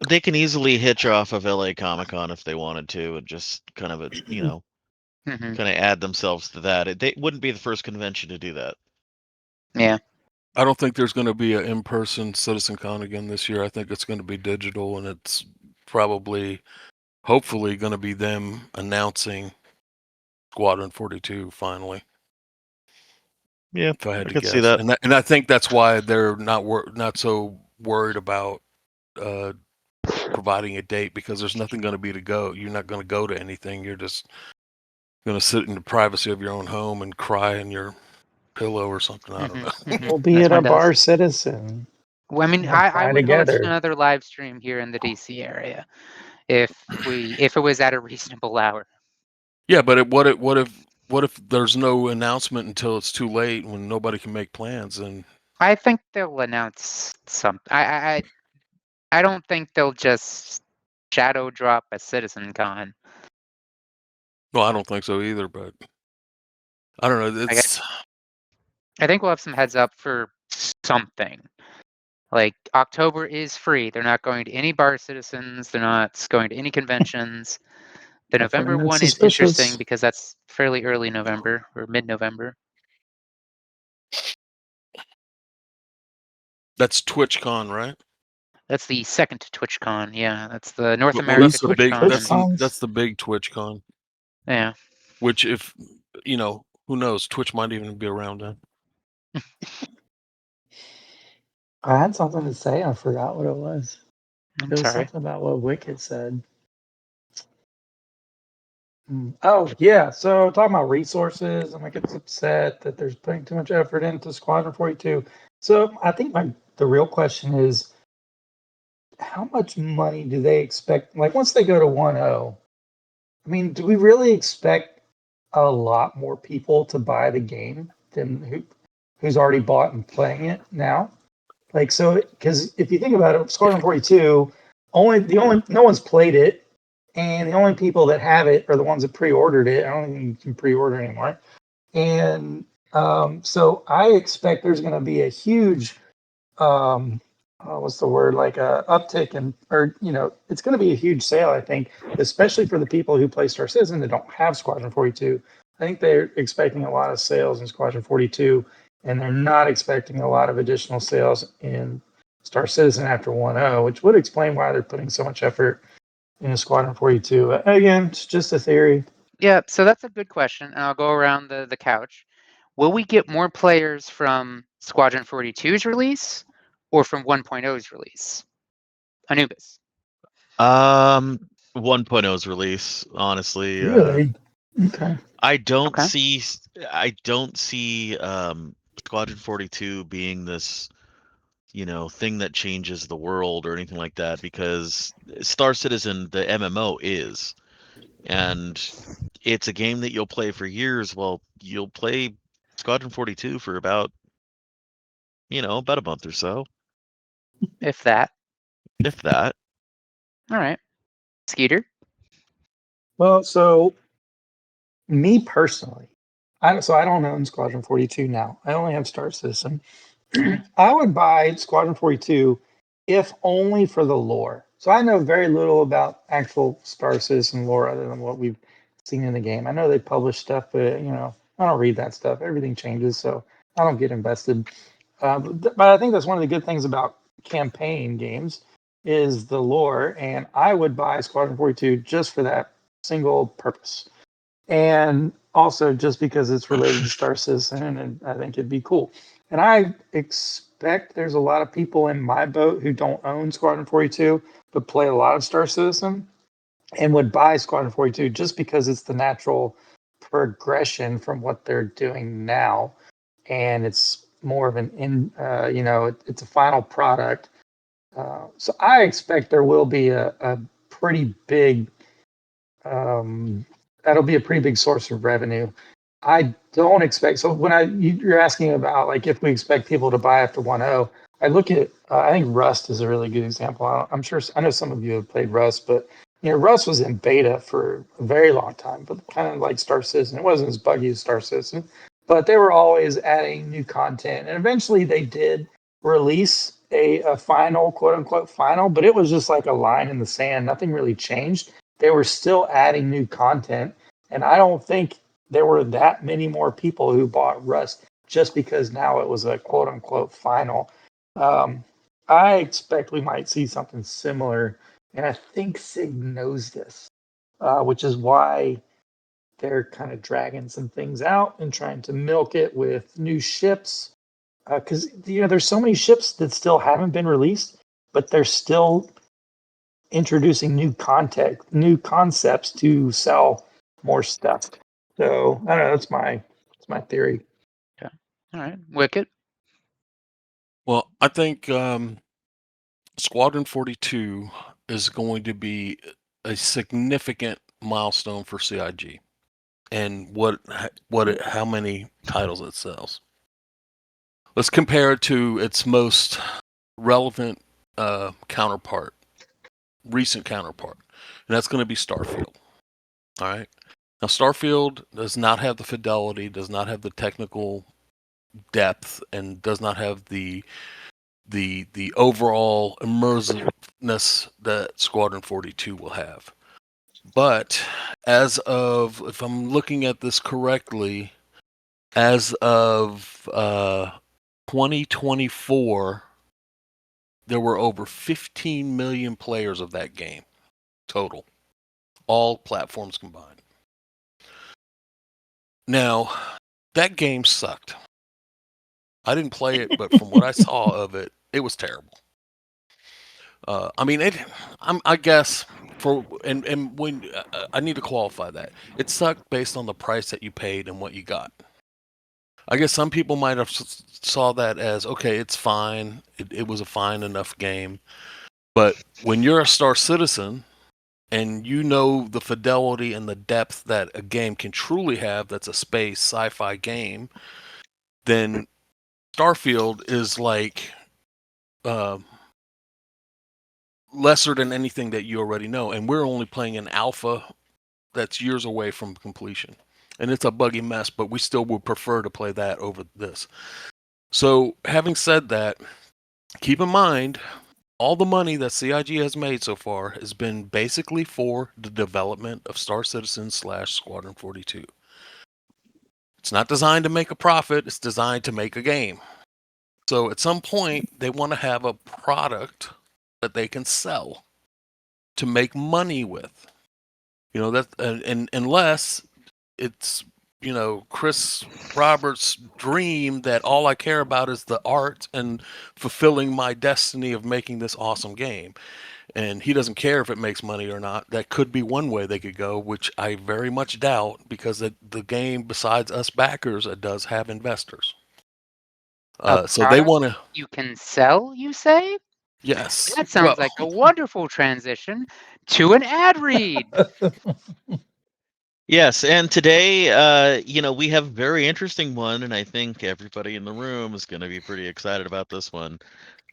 hitch off of LA Comic-Con if they wanted to, and just kind of Hmm. kind of add themselves to that. They wouldn't be the first convention to do that. Yeah. I don't think there's going to be an in-person Citizen Con again this year. I think it's going to be digital, and it's probably, hopefully, going to be them announcing Squadron 42 finally. Yeah, If I had I to could see guess, that. and I think that's why they're not so worried about providing a date, because there's nothing going to be to go. You're not going to go to anything. You're just going to sit in the privacy of your own home and cry in your pillow or something. I don't know. We'll be at a bar citizen. Well, I mean, We'll I fly would host together. another live stream here in the DC area if it was at a reasonable hour. Yeah, but what if there's no announcement until it's too late when nobody can make plans? And I think they'll announce something. I don't think they'll just shadow drop a Citizen Con. well, I don't think so either. But I don't know. I think we'll have some heads up for something. Like October is free. They're not going to any bar citizens. They're not going to any conventions. The I November find that one is interesting suspicious. because that's fairly early November or mid-November. That's TwitchCon, right? That's the second TwitchCon. Yeah, that's the North Well, America Who's TwitchCon. Twitch cons? that's the big TwitchCon. Yeah. Which, if who knows? Twitch might even be around then. I had something to say. I forgot what it was. I'm It was sorry. something about what Wicked said. Oh, yeah. So talking about resources, and I get upset that there's putting too much effort into Squadron 42. So I think the real question is, how much money do they expect? Like once they go to 1.0, I mean, do we really expect a lot more people to buy the game than who's already bought and playing it now? Like, so, because if you think about it, Squadron 42, no one's played it, and the only people that have it are the ones that pre-ordered it. I don't think you can pre-order anymore. And so I expect there's going to be a huge, what's the word, like a uptick it's going to be a huge sale, I think, especially for the people who play Star Citizen that don't have Squadron 42. I think they're expecting a lot of sales in Squadron 42, and they're not expecting a lot of additional sales in Star Citizen after 1.0, which would explain why they're putting so much effort in Squadron 42. Again, it's just a theory. Yeah, so that's a good question, and I'll go around the couch. Will we get more players from Squadron 42's release or from 1.0's release? Anubis. 1.0's release, honestly. Really? Okay. I don't Okay. see Squadron 42 being this, thing that changes the world or anything like that, because Star Citizen, the MMO, is. And it's a game that you'll play for years. Well, you'll play Squadron 42 for about a month or so, If that. if that. All right. Skeeter? Well, so me personally, I don't own Squadron 42 now. I only have Star Citizen. Mhm. I would buy Squadron 42 if only for the lore. So I know very little about actual Star Citizen lore other than what we've seen in the game. I know they publish stuff, but I don't read that stuff. Everything changes, so I don't get invested. But I think that's one of the good things about campaign games is the lore, and I would buy Squadron 42 just for that single purpose, and also just because it's related to Star Citizen, and I think it'd be cool. And I expect there's a lot of people in my boat who don't own Squadron 42 but play a lot of Star Citizen and would buy Squadron 42 just because it's the natural progression from what they're doing now, and it's more of it's a final product. So I expect there will be a pretty big that'll be a pretty big source of revenue. I don't expect so when you're asking about like if we expect people to buy after 1.0, I look at I think Rust is a really good example. I'm sure I know some of you have played Rust, but Rust was in beta for a very long time, but kind of like Star Citizen. It wasn't as buggy as Star Citizen, but they were always adding new content, and eventually they did release a final quote unquote final, but it was just like a line in the sand. Nothing really changed. They were still adding new content, and I don't think there were that many more people who bought Rust just because now it was a quote unquote final. Um, I expect we might see something similar, and I think SIG knows this, which is why they're kind of dragging some things out and trying to milk it with new ships. Because there's so many ships that still haven't been released, but they're still introducing new content, new concepts to sell more stuff. So I don't know. That's my theory. Okay. All right. Wicked. Well, I think Squadron 42 is going to be a significant milestone for CIG and how many titles it sells. Let's compare it to its most relevant counterpart, recent counterpart, and that's going to be Starfield. All right. Now, Starfield does not have the fidelity, does not have the technical depth, and does not have the overall immersiveness that Squadron 42 will have. But as of, if I'm looking at this correctly, as of 2024, there were over 15 million players of that game total, all platforms combined. Now, that game sucked. I didn't play it, but from what I saw of it, it was terrible. I mean, I guess and when I need to qualify that it sucked based on the price that you paid and what you got. I guess some people might have saw that as okay, it's fine. It was a fine enough game, but when you're a Star Citizen and you know the fidelity and the depth that a game can truly have, that's a space sci-fi game, then Starfield is like lesser than anything that you already know, and we're only playing an alpha that's years away from completion, and it's a buggy mess, but we still would prefer to play that over this. So having said that, keep in mind all the money that CIG has made so far has been basically for the development of Star Citizen / Squadron 42. It's not designed to make a profit, it's designed to make a game. So at some point they want to have a product that they can sell to make money with. That and unless it's Chris Roberts' dream that all I care about is the art and fulfilling my destiny of making this awesome game, and he doesn't care if it makes money or not. That could be one way they could go, which I very much doubt, because the game, besides us backers, it does have investors. So they want to. You can sell, you say? Yes. That sounds like a wonderful transition to an ad read. Yes, and today, we have a very interesting one, and I think everybody in the room is going to be pretty excited about this one.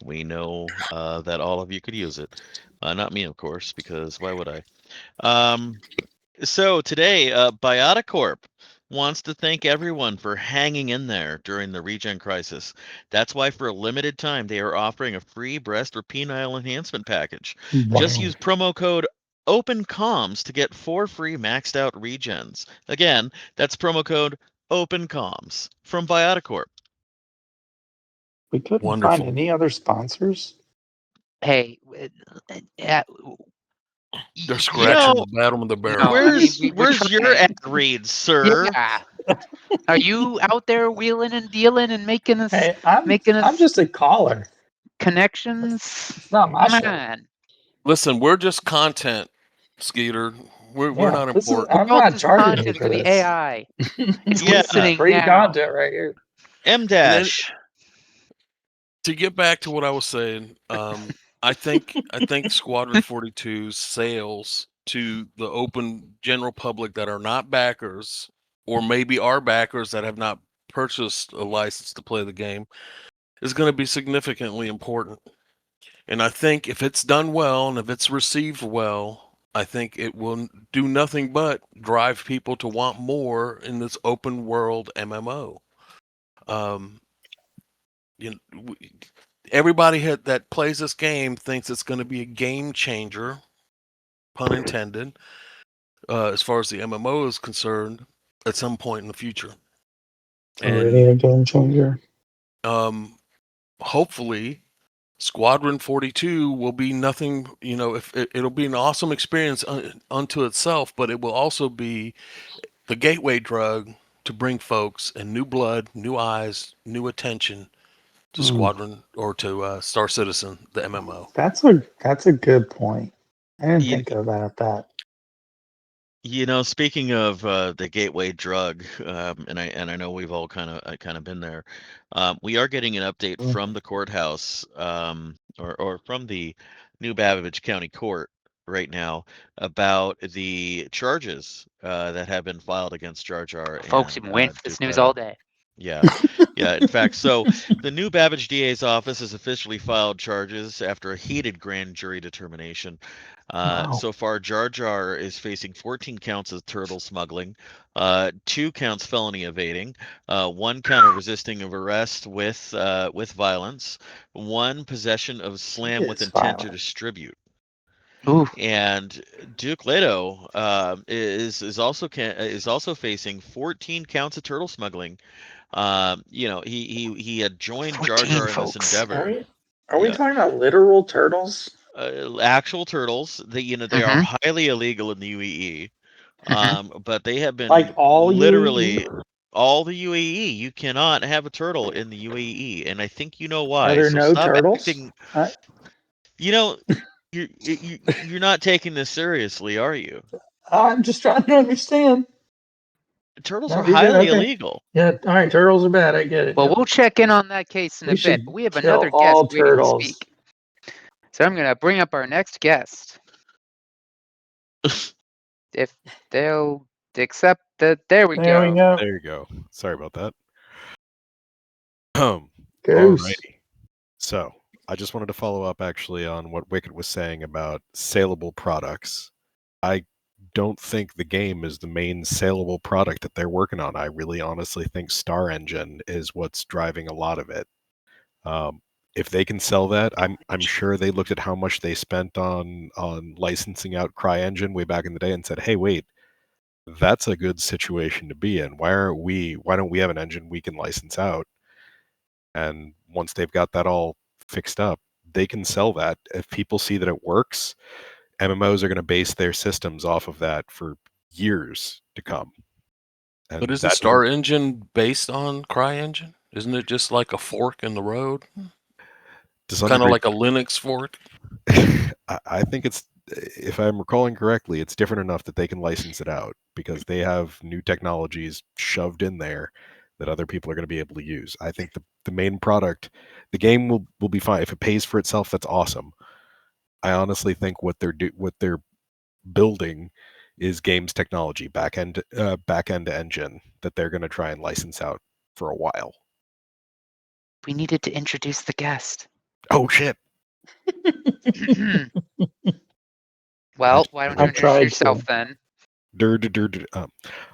We know that all of you could use it. Not me, of course, because why would I? So today, Bioticorp wants to thank everyone for hanging in there during the regen crisis. That's why for a limited time they are offering a free breast or penile enhancement package. Just Wow. use promo code OpenComms to get 4 free maxed out regens. Again, that's promo code OpenComms from Bioticorp. We couldn't find Wonderful. any other sponsors. Hey, yeah, They're You scratching know, the bottom of the no, barrel. I mean we're where's your trying. ad read, sir? Yeah, are you out there wheeling and dealing and making us Hey, I'm just a caller. connections? It's not my Come show. on. Listen, we're just content, Skeeter. We're Yeah, not this is. important. I'm All not this charging you content is for gonna be this. AI. It's Yeah, This is listening free now. content right here. M And then dash. to get back to what I was saying, I think Squadron 42's sales to the open general public that are not backers, or maybe are backers that have not purchased a license to play the game, is going to be significantly important. And I think if it's done well and if it's received well, I think it will do nothing but drive people to want more in this open world MMO. Um, you know, everybody that plays this game thinks it's going to be a game changer, pun intended, as far as the MMO is concerned, at some point in the future. Already And a game changer. hopefully, Squadron 42 will be nothing. If it'll be an awesome experience unto itself, but it will also be the gateway drug to bring folks and new blood, new eyes, new attention to Squadron or to Star Citizen, the MMO. That's a good point. I didn't You, think about that. speaking of the gateway drug, and I know we've all kind of been there. We are getting an update from the courthouse, or from the New Babbage County Court right now about the charges that have been filed against Jar Jar Folks, you've and been waiting for this Duke news all Leto. day. Yeah. Yeah. In fact, so the new Babbage DA's office has officially filed charges after a heated grand jury determination. Wow. So far, Jar Jar is facing 14 counts of turtle smuggling, 2 counts felony evading, 1 count of resisting of arrest with violence, 1 possession of slam with It's intent to violent. distribute. Ooh, And Duke Leto is also facing 14 counts of turtle smuggling. He had joined Jar 14 Jar in this folks. endeavor. Are we Yeah, talking about literal turtles? actual turtles. They are Mm-hmm. highly illegal in the UAE. Mm-hmm. But they have Like been all UAE? literally all the UAE. You cannot have a turtle in the UAE, and I think you know Are why. there So no stop turtles? acting. You know, you're not taking this seriously, are you? I'm just trying to understand. Turtles No, are you're good. highly Okay. illegal. Yeah. All right. Turtles are bad. I get it. Well, Yep. we'll check in on that case in a We bit, should but we have kill another guest all waiting to turtles. speak. So I'm going to bring up our next guest. If they'll accept that. There we There we go. go. There you go. Sorry about that. Goose. Alrighty. So I just wanted to follow up actually on what Wicked was saying about saleable products. I don't think the game is the main saleable product that they're working on. I really honestly think Star Engine is what's driving a lot of it. If they can sell that, I'm sure they looked at how much they spent on licensing out CryEngine way back in the day and said, "Hey, wait, that's a good situation to be in. Why don't we have an engine we can license out?" And once they've got that all fixed up, they can sell that. If people see that it works, MMOs are going to base their systems off of that for years to come. But And isn't that Star Engine based on CryEngine? Isn't it just like a fork in the road? to some Kind of degree, like a Linux fork? I think it's, if I'm recalling correctly, it's different enough that they can license it out because they have new technologies shoved in there that other people are going to be able to use. I think the main product, the game will be fine. If it pays for itself, that's awesome. I honestly think what they're building is games technology, back-end engine that they're going to try and license out for a while. We needed to introduce the guest. Oh shit! Well, why don't you I've introduce tried yourself to. then?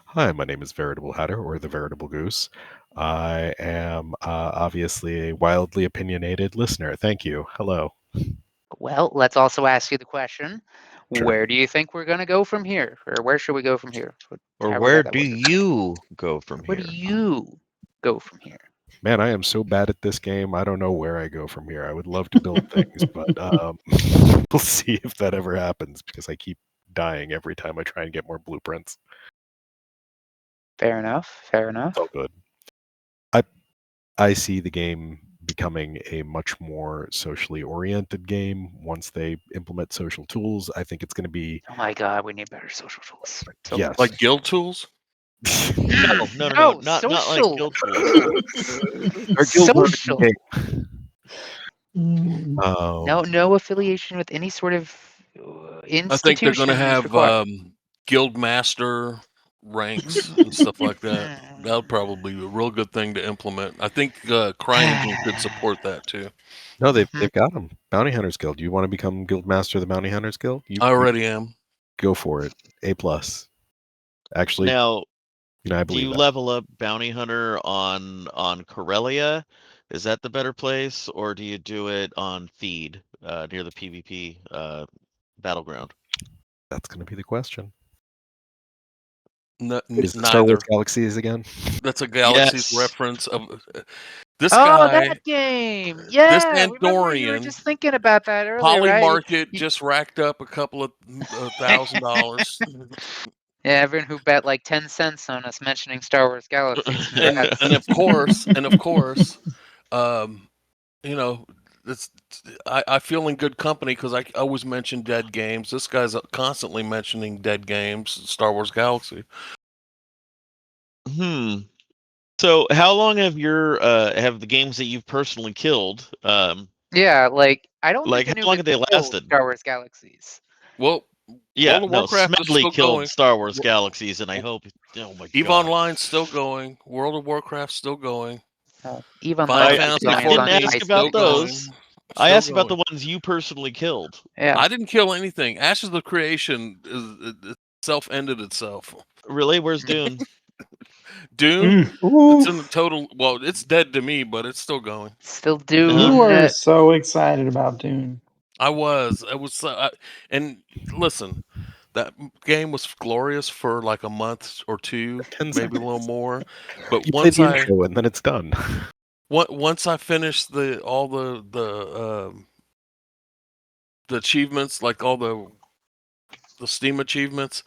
Hi, my name is Veritable Hatter, or the Veritable Goose. I am obviously a wildly opinionated listener. Thank you. Hello. Well, let's also ask you the question: Sure. where do you think we're going to go from here, or where should we go from here? Or However where that do works. you go from Where do here? you go from here? Man, I am so bad at this game. I don't know where I go from here. I would love to build things, but we'll see if that ever happens because I keep dying every time I try and get more blueprints. Fair enough. Fair enough. It's all good. I see the game becoming a much more socially oriented game once they implement social tools. I think it's going to be Oh my god, we need better social tools. So yes. Like guild tools? No, not like social guild tools. Our guild are social. game. No affiliation with any sort of I think they're going institution to is have required. guild master ranks and stuff like that. That would probably be a real good thing to implement. I think CryEngine could support that too. No, they've got them. Bounty Hunters Guild. You want to become guild master of the Bounty Hunters Guild? I already am. Go for it. A plus. Actually, Now, I do believe you that. level up Bounty Hunter on Corellia? Is that the better place, or do you do it on Feed near the PvP battleground? That's going to be the question. N- Is it Star neither. Wars Galaxies again? That's a Galaxy's Yes. reference of this Oh, guy. that game! Yeah, remember you were Andorian, just thinking about that earlier, Poly right? Market just racked up a couple of $1,000. Yeah, everyone who bet like 10 cents on us mentioning Star Wars Galaxies. and of course, you know, it's I feel in good company because I always mention dead games. This guy's constantly mentioning dead games, Star Wars Galaxy. So, how long have have the games that you've personally killed? Yeah, like I don't Like think how anyone long have they killed lasted? Star Wars Galaxies. Well, Yeah, World of no, Warcraft is Smedley still killed going. Star Wars Galaxies, and I hope. Oh my EVE god! Online's still going. World of Warcraft's still going. EVE Final Online I keeps Fantasy going as long didn't as 14 I ask still about still keep going. those. going. I Still asked about the going. ones you personally killed. Yeah. I didn't kill anything. Ashes of Creation itself ended itself. Really? Where's Dune? Dune, it's in the Oof. total. Well, it's dead to me, but it's still going. Still You Dune. are so excited about Dune. I was. And listen, that game was glorious for like a month or two, 10 maybe a seconds. little more. But You play the intro and then it's done. once I finished all the achievements, like all the Steam achievements,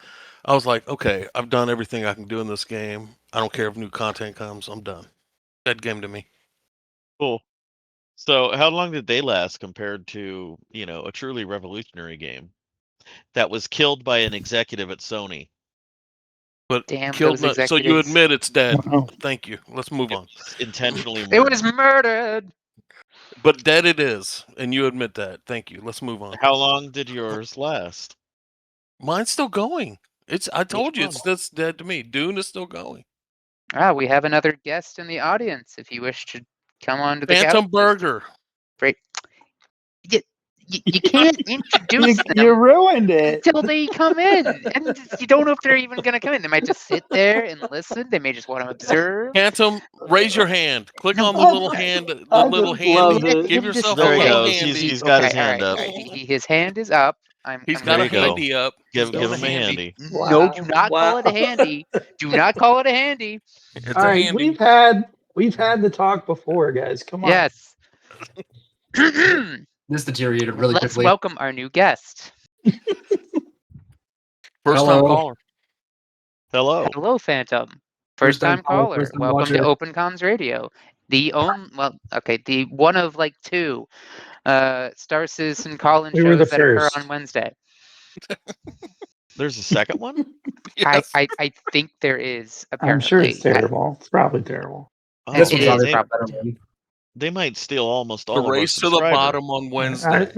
I was like, okay, I've done everything I can do in this game. I don't care if new content comes. I'm done. Dead game to me. Cool. So, how long did they last compared to, a truly revolutionary game that was killed by an executive at Sony? But Damn killed. those So you executives. admit it's dead. Wow. Thank you. Let's move It on. was intentionally It murdered. was murdered. But dead it is, and you admit that. Thank you. Let's move on. How long did yours last? Mine's still going. I told you one? it's that's dead to me. Dune is still going. We have another guest in the audience. If you wish to come on to the couch. Phantom Burger. Great. You can't introduce You them ruined it. until they come in, and you don't know if they're even going to come in. They might just sit there and listen. They may just want to observe. Phantom, raise your hand. Click No, on the I- little hand, the I little just love handy. it. Give him yourself There a he little goes. handy. He's got his okay, all hand right. up. His hand is up. He's I'm got a There you go. handy up. Give Still him a handy. No, do not call it a handy. Do not call it a handy. It's All a right, handy. we've had the talk before, guys. Come on. Yes. This deteriorated really Let's quickly. welcome our new guest. First time Hello. caller. Hello. Hello, Phantom. First time caller. first-time Welcome to watcher. Open Comms Radio. The one of like two Star Citizen call-in We were the shows that occur first. on Wednesday. There's a second one? Yes. I think there is, I'm apparently. sure it's terrible. It's probably terrible. This It one's is obviously a probably better one. They might steal almost The all of our race to the subscribers. bottom on All Wednesday. right,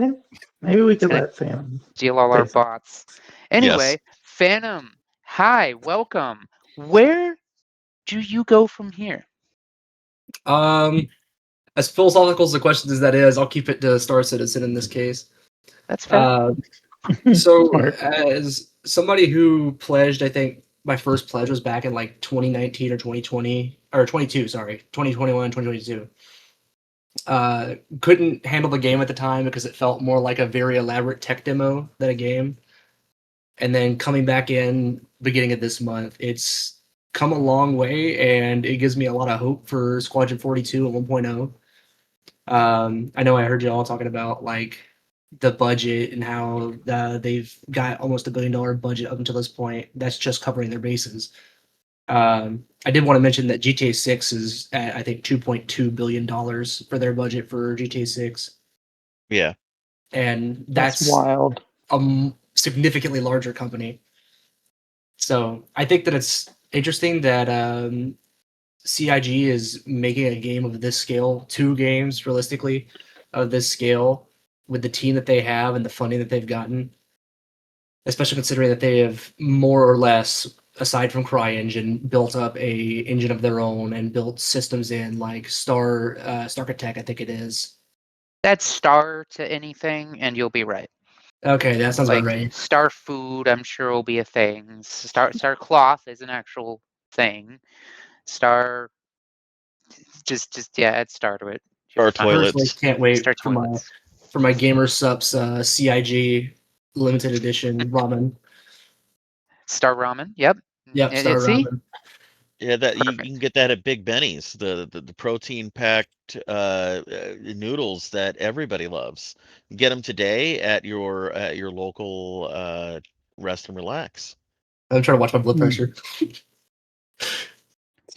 maybe we could gonna let Phantom. steal all say our something. bots. Anyway, Phantom, hi, welcome. Where do you go from here? I as philosophical as the question as that is, I'll keep it to Star Citizen in this case. That's fair. So, Smart. as somebody who pledged, I think my first pledge was back in like 2019 or 2020 or 22. Sorry, 2021, 2022. Couldn't handle the game at the time because it felt more like a very elaborate tech demo than a game. And then coming back in beginning of this month, it's come a long way, and it gives me a lot of hope for Squadron 42 and 1.0. I know I heard you all talking about like the budget and how they've got almost $1 billion budget up until this point. That's just covering their bases. I did want to mention that GTA 6 is at, I think, $2.2 billion for their budget for GTA 6. Yeah. And That's that's wild. a significantly larger company. So I think that it's interesting that CIG is making a game of this scale, 2 games realistically of this scale with the team that they have and the funding that they've gotten, especially considering that they have more or less, aside from CryEngine, built up a engine of their own and built systems in like Starkatech, I think it is. That's Star to anything, and you'll be right. Okay, that sounds Like about right. Star Food, I'm sure will be a thing. Star Cloth is an actual thing. Star, just add Star to it. Star Fine. Toilets. Personally, can't wait Star for my toilets. Gamer Sups CIG limited edition ramen. Star Ramen. Yep. Yep, Star See? Ramen. Yeah, that you Perfect. can get that at Big Benny's, the protein packed noodles that everybody loves. You get them today at your local rest and relax. I'm trying to watch my blood Hmm. pressure.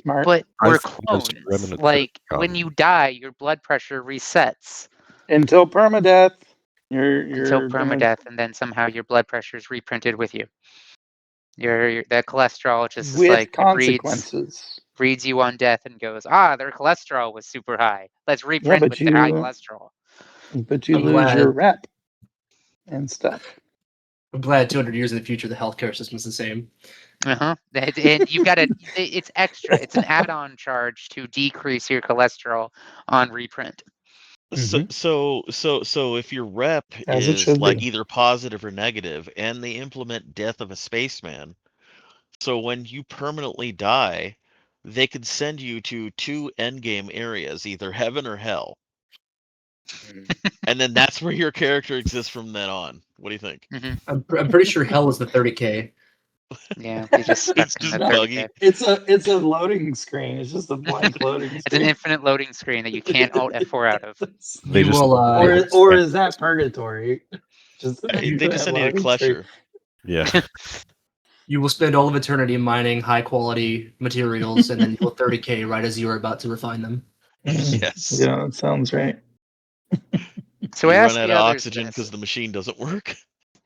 Smart. But we're I've just clones. remnant Like that, when you die, your blood pressure resets Until permadeath, until you're gonna permadeath, and then somehow your blood pressure is reprinted with you. Your that cholesterol just is with like it consequences. reads you on death and goes, their cholesterol was super high. Let's Yeah, reprint but with their high you cholesterol. I'm lose your glad. rep and stuff. I'm glad 200 years in the future the healthcare system's the same. And you've got it's extra. It's an add-on charge to decrease your cholesterol on reprint. So if your rep As it is should like be. either positive or negative, and they implement death of a spaceman, so when you permanently die, they could send you to 2 endgame areas, either heaven or hell. And then that's where your character exists from then on. What do you think? I'm pretty sure hell is the 30K. Yeah, you just stuck It's in just the buggy. 30K. It's a loading screen. It's just a blank loading It's an screen. infinite loading screen that you can't Alt F4 out of. They You just will, or is that purgatory? Just an They infinite just need a loading screen. Klesher. yeah. you will spend all of eternity mining high quality materials, and then you'll 30K right as you are about to refine them. Yes. Yeah, that sounds right. So I You run asked out the of others oxygen because this, the machine doesn't work.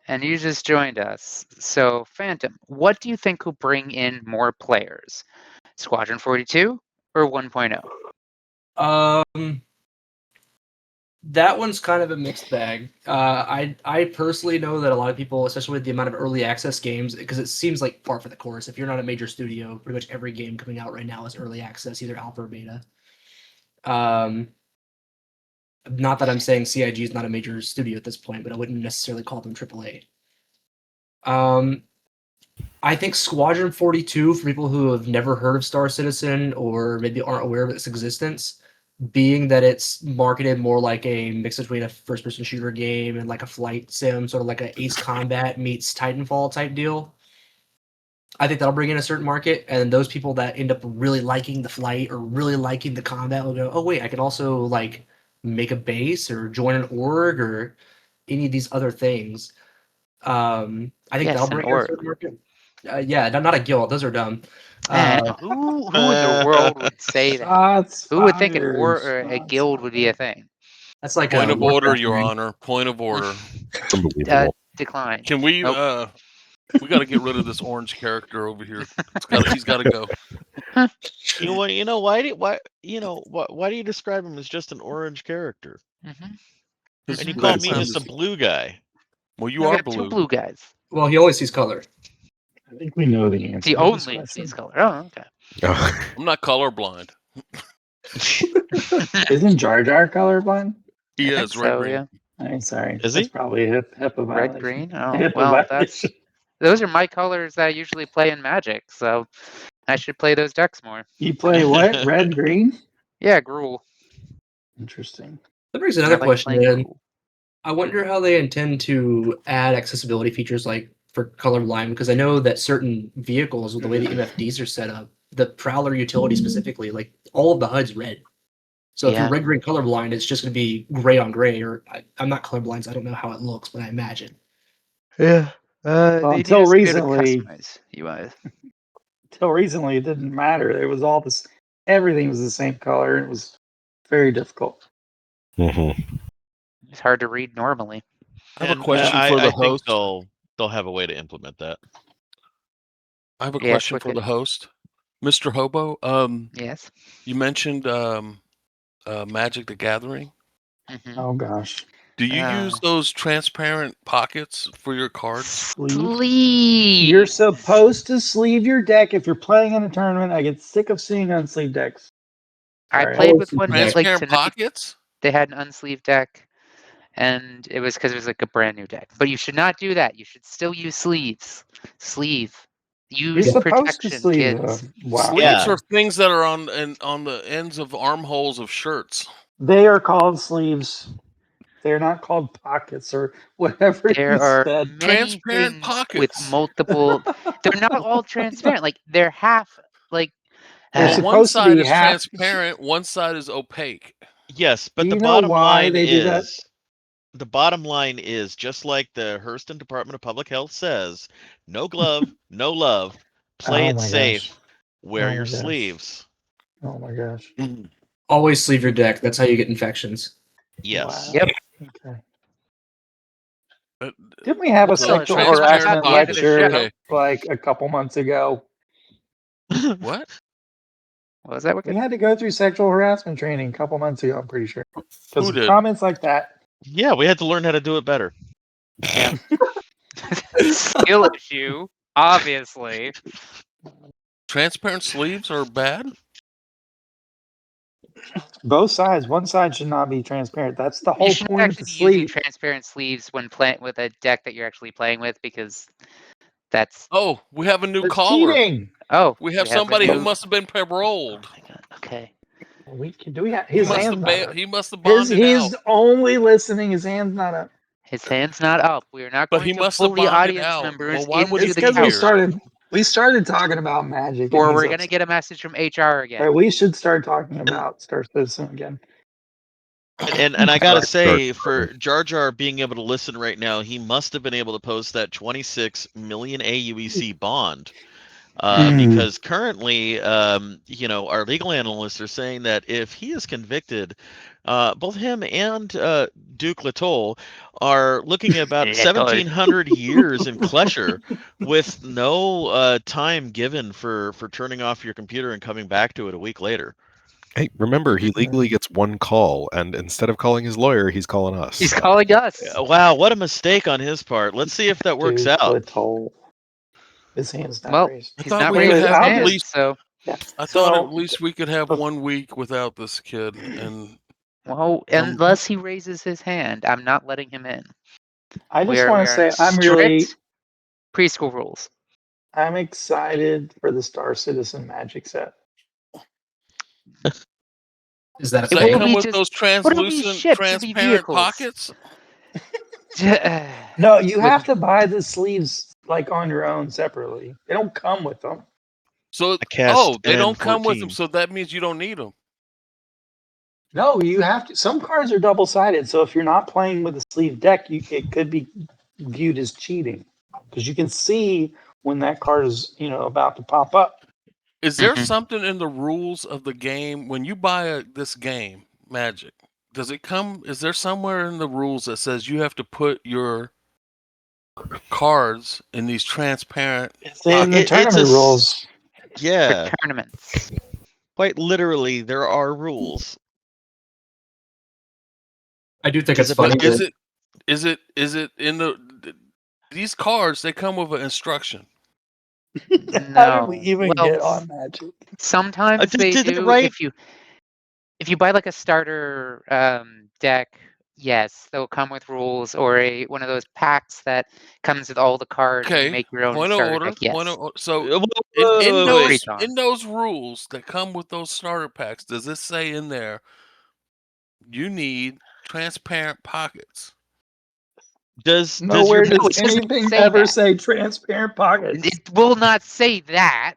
and you just joined us. So Phantom, what do you think will bring in more players? Squadron 42 or 1.0? That one's kind of a mixed bag. I personally know that a lot of people, especially with the amount of early access games, because it seems like par for the course. If you're not a major studio, pretty much every game coming out right now is early access, either alpha or beta. Not that I'm saying CIG is not a major studio at this point, but I wouldn't necessarily call them AAA. I think Squadron 42, for people who have never heard of Star Citizen or maybe aren't aware of its existence, being that it's marketed more like a mix between a first-person shooter game and like a flight sim, sort of like a Ace Combat meets Titanfall type deal. I think that'll bring in a certain market, and those people that end up really liking the flight or really liking the combat will go, oh wait, I can also like make a base or join an org or any of these other things. I think that'll bring in a certain market. Yeah, not a guild. Those are dumb. Who in the world would say that? Shots Who would think a fired. guild would be a thing? That's like Point a of order, Warcraft Your thing. Honor. Point of order. Unbelievable. Decline. Can we? Nope. We got to get rid of this orange character over here. He's got to go. You know what? Why do you describe him as just an orange character? Mm-hmm. And you Mhm. call That me just a sounds- blue guy. Well, you We are got two blue. blue guys. Well, he always sees color. I think we know the answer. He to this only question. sees color. Oh, okay. I'm not colorblind. Isn't Jar Jar colorblind? He I think is red so, green. yeah. I'm sorry. Is That's he? probably a HIPAA Red, violation. green. Oh, HIPAA well, violation. those are my colors that I usually play in Magic, so I should play those decks more. You play what? Red, green? Yeah, Gruul. Interesting. That brings I another like question playing in. Gruul. I wonder how they intend to add accessibility features like for colorblind, because I know that certain vehicles, with the way the MFDs are set up, the Prowler utility specifically, like all of the HUD's red. So if you're Yeah. red green colorblind, it's just going to be gray on gray. Or I'm not colorblind, so I don't know how it looks, but I imagine. Yeah. Well, They until need to be able to recently, customize UI. it didn't matter. It was all this. Everything was the same color, and it was very difficult. Mm-hmm. It's hard to read normally. I have a And question I, for the I think host. they'll have a way to implement that. I have a Yes, question for Wicked. the host, Mr. Hobo. Yes. You mentioned Magic the Gathering. Mhm. Oh gosh. Do you use those transparent pockets for your cards? Sleeves. You're supposed to sleeve your deck if you're playing in a tournament. I get sick of seeing unsleeved decks. I Alright. played with one like Transparent tonight. pockets? They had an unsleeved deck, and it was because it was like a brand new deck. But you should not do that. You should still use sleeves. Sleeve. You're Use supposed to protection, sleeve kids. them. Wow. Sleeves Yeah. are things that are on the ends of armholes of shirts. They are called sleeves. They're not called pockets or whatever There you are said. many Transparent things with pockets. multiple. They're not all transparent. Like they're half. Like They're Well, one supposed to side be is half. transparent, one side is opaque. Yes, but Do the you know bottom why line they do that? is the bottom line is just like the Hurston Department of Public Health says, no glove, no love. Play Oh it my safe. gosh. Wear Oh your my gosh. sleeves. Oh my gosh. Always sleeve your deck. That's how you get infections. Yes. Wow. Yep. Okay. Uh, Didn't we have a Well, sexual transparent harassment at the end of the lecture show. Okay. like a couple months ago? What? What was that, We Wicked? had to go through sexual harassment training a couple months ago, I'm pretty sure. Because Who of did? comments like that. Yeah, we had to learn how to do it better. Yeah. Skill issue, obviously. Transparent sleeves are bad? Both sides. One side should not be transparent. That's the You whole shouldn't point of the actually be using sleeve. transparent sleeves when playing with a deck that you're actually playing with, because that's Oh, we have a new That's caller. cheating. We have a somebody who new- must have been Oh paroled. my god. Okay. Do we have He his must hands have not up? he must have bonded out. He's only listening. His hands not up. His hand's not up. We are not But going he to must pull have the bonded audience out. members Well, why would into It's he the be because couch. we started talking about magic, and Or he's we're gonna upset. get a message from HR again. Right, we should start talking about Star Citizen again. And I gotta Sorry, say, sorry. for Jar Jar being able to listen right now, he must have been able to post that 26 million AUEC bond. Because currently, our legal analysts are saying that if he is convicted, both him and DukeletoII are looking at about Little. 1,700 years in Klesher with no time given for turning off your computer and coming back to it a week later. Hey, remember, he legally gets one call, and instead of calling his lawyer, he's calling us. He's so. calling us. Wow, what a mistake on his part. Let's see if that works out. Dukeletoll. His hand's not Well, raised. he's thought not we raising could his have at hand, least- so Yeah. I So- thought at least we could have 1 week without this kid. And unless he raises his hand, I'm not letting him in. I just We want are to say I'm really strict preschool rules. I'm excited for the Star Citizen Magic set. Is that a It does will that thing? come be with just- those what'll be translucent, shipped to be transparent vehicles? pockets? No, you have to buy the sleeves like on your own separately. They don't come with them. So, cast they don't come with NN14. them, so that means you don't need them. No, you have to. Some cards are double sided, so if you're not playing with a sleeve deck, it could be viewed as cheating because you can see when that card is about to pop up. Is there Mhm. something in the rules of the game when you buy this game, Magic? Does it come? Is there somewhere in the rules that says you have to put your cards in these transparent? It's in the It's tournament rules. Yeah, For tournaments. quite literally, there are rules. I do think Is it's it funny. because- that- Is it in these cards? They come with an instruction. How did No. we even Well, get on Magic? Sometimes they did they do write- if you if you buy like a starter deck, yes, they'll come with rules, or one of those packs that comes with all the cards and you Okay. make your own Point of starter order. deck. Yes. So Whoa, in whoa, wait. those Pre-con. rules that come with those starter packs, does it say in there you need transparent pockets? Nowhere No, does it doesn't anything say ever that. say transparent pockets. It will not say that.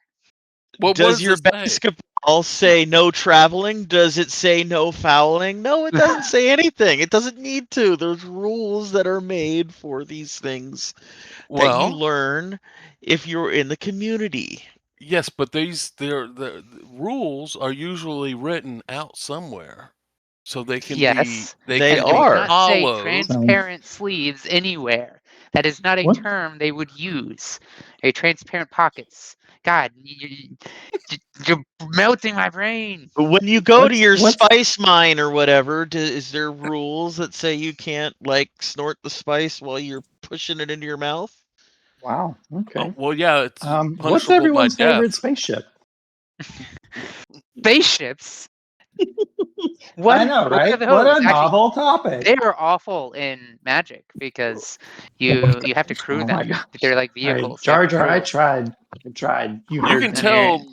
What Does does your it say? basketball say no traveling? Does it say no fouling? No, it doesn't say anything. It doesn't need to. There's rules that are made for these things that you Well, learn if you're in the community. yes, but the rules are usually written out somewhere, so they can Yes, They and they do are. not say followed. transparent sleeves anywhere. That is not a What? term they would use. A transparent pockets. God, you're melting my brain. When you go to your What's spice mine or whatever, is there rules that say you can't like snort the spice while you're pushing it into your mouth? wow? Okay. Well, yeah, it's What's punishable by everyone's death. favorite spaceship? Spaceships. What I know, are right? those? What a Actually, novel topic. they are awful in Magic because you have to crew Oh my them. god! They're like All right, vehicles. You have Jar to Jar, crew I 'em. tried. I tried. You You heard can me. And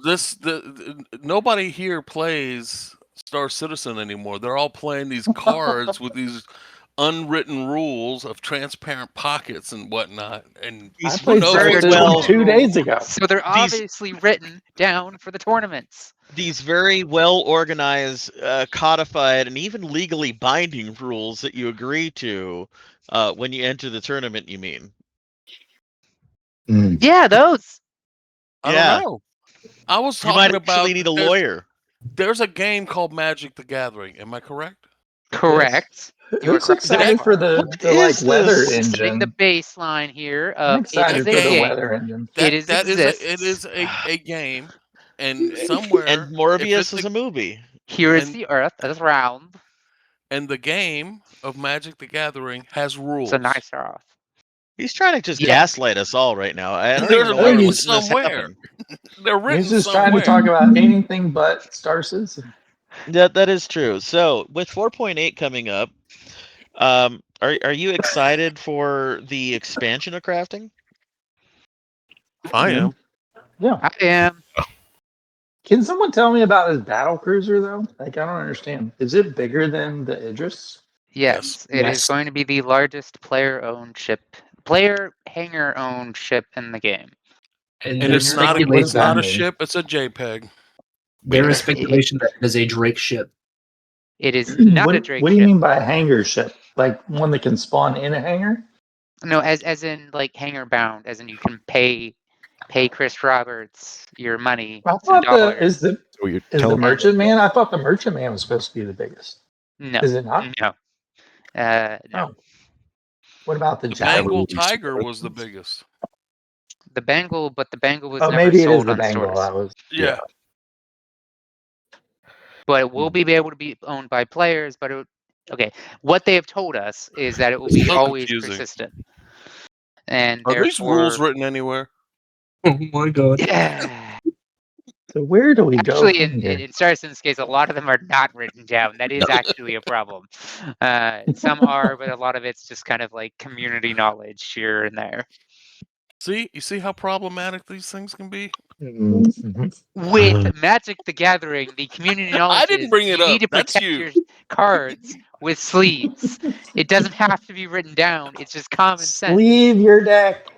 you're- tell nobody here plays Star Citizen anymore. They're all playing these cards with these unwritten rules of transparent pockets and whatnot. And I These played knows Star very what's Citizen going well, on. 2 days ago. So they're these obviously written down for the tournaments. these very well organized, codified, and even legally binding rules that you agree to when you enter the tournament. You mean? Yeah, those. I don't Yeah, know. I was you might talking about actually need a lawyer. there's a game called Magic the Gathering. Am I correct? Correct. You are Who's correct so excited That for far. the What like is weather this? Setting the engine? baseline here I'm of it is excited a for the game. weather engine. It is it exists. is a game, and And somewhere if Morbius it's is a movie. Here is and the Earth. It is round. the game of Magic the Gathering has It's a rules. nice Earth. He's trying to just Yeah. gaslight us all right now. I don't They're even know I why think we're written he's letting this somewhere. happen. They're he's written just trying to talk somewhere. about anything but Star Citizen. That is true. So with 4.8 coming up, are you excited for the expansion of crafting? I am. Yeah. I am. Can someone tell me about this battle cruiser though? Like I don't understand. Is it bigger than the Idris? Yes, it is Yes. going to be the largest player-owned ship, player hangar-owned ship in the game. And And there's it's not What does it's speculation. that not a mean? ship, it's a JPEG. There is speculation that it is a Drake ship. It is not a What Drake do you ship. mean by a hangar ship? Like one that can spawn in a hangar? No, as in like hangar bound, as in you can pay Chris Roberts your money, I some thought the dollars. So you're is the telling Merchant Man? I thought the Merchant Man was supposed to be the biggest. No, Is it not? no, no. Oh. What about the The Javelin? Bengal Tiger was the biggest. The Bengal, but the Bengal was Oh, never maybe it is sold the on Bengal. stores. I was. Yeah. But it will be able to be owned by players. But okay, what they have told us is that it will be So always confusing. persistent, and Are these rules therefore, written anywhere? Oh my god. yeah. So where do we go Actually, from here? in Star Citizen's case, a lot of them are not written down. That is actually a problem. Some are, but a lot of it's just kind of like community knowledge here and there. See, you see how problematic these things can be? Mhm. With Magic the Gathering, the community knowledge I didn't is bring it you up. need to That's protect you. your cards with sleeves. It doesn't have to be written down. It's just common sense. Sleeve your deck.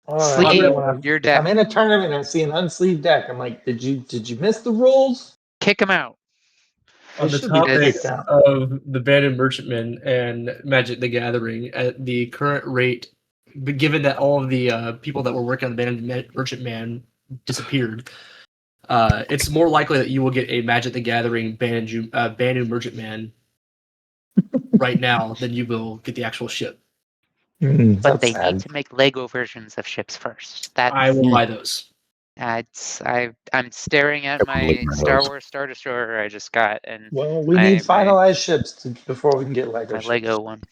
Oh, I hate Sleeve it when your if deck. I'm in a tournament and I see an unsleeved deck. I'm like, did you miss the rules? Kick them out. On the Should be topic kicked out. of the Banded Merchantmen and Magic the Gathering, at the current rate, but given that all of the people that were working on the Banded Merchantman disappeared, it's more likely that you will get a Magic the Gathering Banded Merchantman right now than you will get the actual ship. But That's they sad. need to make Lego versions of ships first. I will buy those. I'm staring at I my believe in Star those. Wars Star Destroyer I just got, and Well, we my- need finalized ships before we can get Lego my ships. Lego one.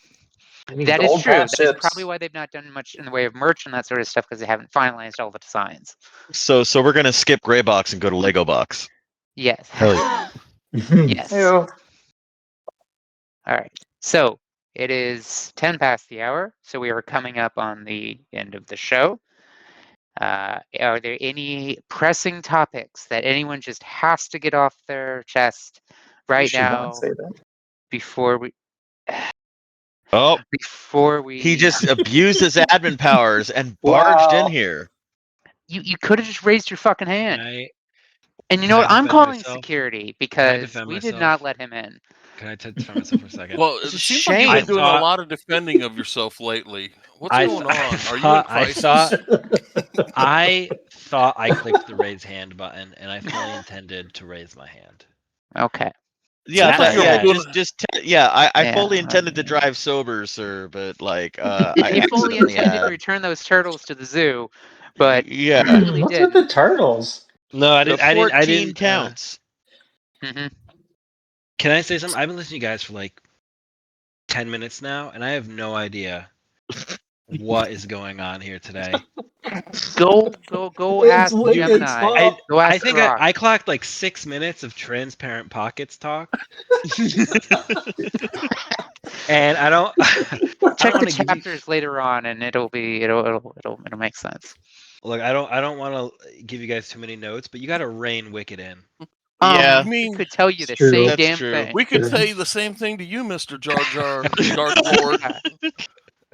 We need That is gold true. pass That is ships. probably why they've not done much in the way of merch and that sort of stuff, because they haven't finalized all the designs. So we're gonna skip Gray Box and go to Lego Box. Yes. Hell Yes. Heyo. All right. So it is 10 past the hour, so we are coming up on the end of the show. Are there any pressing topics that anyone just has to get off their chest You right should not now say that. before we Oh, he he just abused his admin powers and barged in Wow. here. you could have just raised your fucking hand. And you can know I what? I'm defend calling myself? security because defend we did myself? not let him in. Can I defend myself for a second? Well, It's it a seems like you've been shame. doing a thought- lot of defending of yourself lately. What's I going th- I on? Are you in thought- I crisis? thought- I thought I clicked the raise hand button, and I fully intended to raise my hand. Okay. Yeah, Sounds like yeah, you're I Yeah, fully intended to okay. drive sober, sir, but like I You fully accidentally intended to had. return those turtles to the zoo, but Yeah, you really What's with didn't. the turtles? No, I the didn't. I 14 didn't. counts. Hmm. Can I say something? I've been listening to you guys for like 10 minutes now, and I have no idea what is going on here today. Go It's ask Wicked's Gemini. fault. Go ask I think Grok. I clocked like 6 minutes of transparent pockets talk, and I don't. I Check don't the want to give you. chapters later on, and it'll make sense. Look, I don't want to give you guys too many notes, but you got to rein Wicked in. Yeah, You mean- we could tell you It's the true. same That's damn true. thing. We could Sure. say the same thing to you, Mr. Jar Jar, Dark Lord.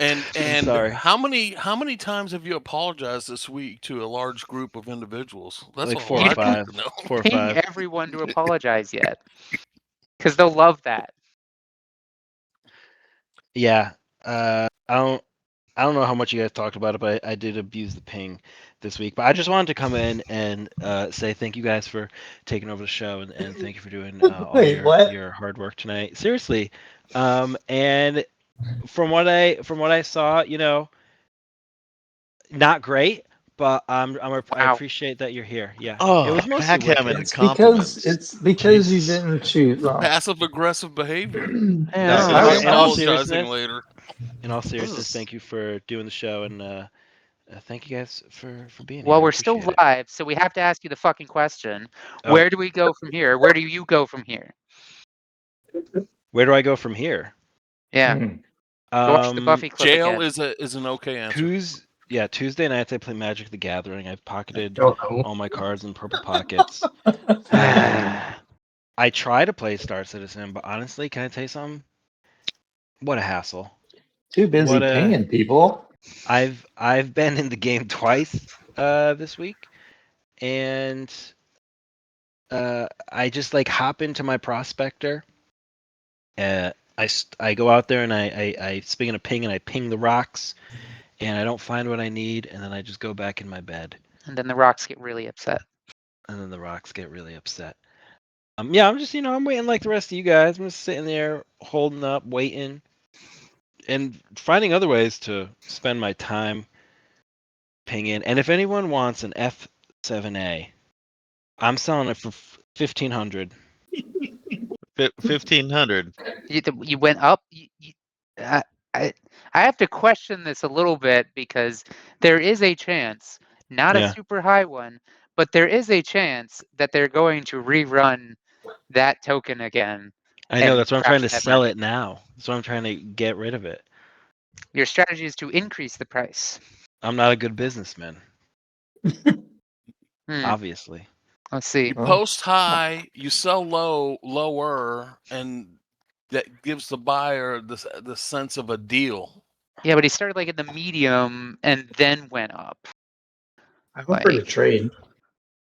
And sorry. how many times have you apologized this week to a large group of individuals? That's Like a 4 whole or lot 5. to know. 4 or Ping 5. everyone to apologize yet, because they'll love that. Yeah. I don't know how much you guys talked about it, but I did abuse the ping this week. But I just wanted to come in and say thank you guys for taking over the show, and thank you for doing all Wait, what? your hard work tonight. Seriously. And from what I saw, not great, but I Wow. appreciate that you're here. Yeah. It Oh, was mostly backgammon Wicked. and compliments. It's because you Jesus. didn't choose. Well, Passive aggressive behavior. No, This I is- was- in all Apologizing seriousness, later. in all seriousness, is- thank you for doing the show, and thank you guys for being here. Well, I we're still appreciate it. live, so we have to ask you the fucking question. Oh. Where do we go from here? Where do you go from here? Where do I go from here? Yeah. Mm. Go watch the Buffy clip Jail again. is an okay answer. Tuesday nights I play Magic the Gathering. I've pocketed Don't know. all my cards in purple pockets. I try to play Star Citizen, but honestly, can I tell you something? What a hassle. Too busy What a- paying people. I've been in the game twice this week, and I just like hop into my prospector. I go out there and I speaking of ping, and I ping the rocks, and I don't find what I need, and then I just go back in my bed. And then the rocks get really upset. And then the rocks get really upset. Yeah, I'm just, I'm waiting like the rest of you guys. I'm just sitting there holding up, waiting, and finding other ways to spend my time pinging. And if anyone wants an F7A, I'm selling it for 1,500. 1,500. You went up. I have to question this a little bit because there is a chance, not Yeah. a super high one, but there is a chance that they're going to rerun that token again. I know, and that's why I'm trying to crash that sell market. it now. That's why I'm trying to get rid of it. Your strategy is to increase the price. I'm not a good businessman, Hmm, obviously. let's see. You Oh. post high, you sell lower, and that gives the buyer the sense of a deal. Yeah, but he started like in the medium and then went up. I offer to Like, trade.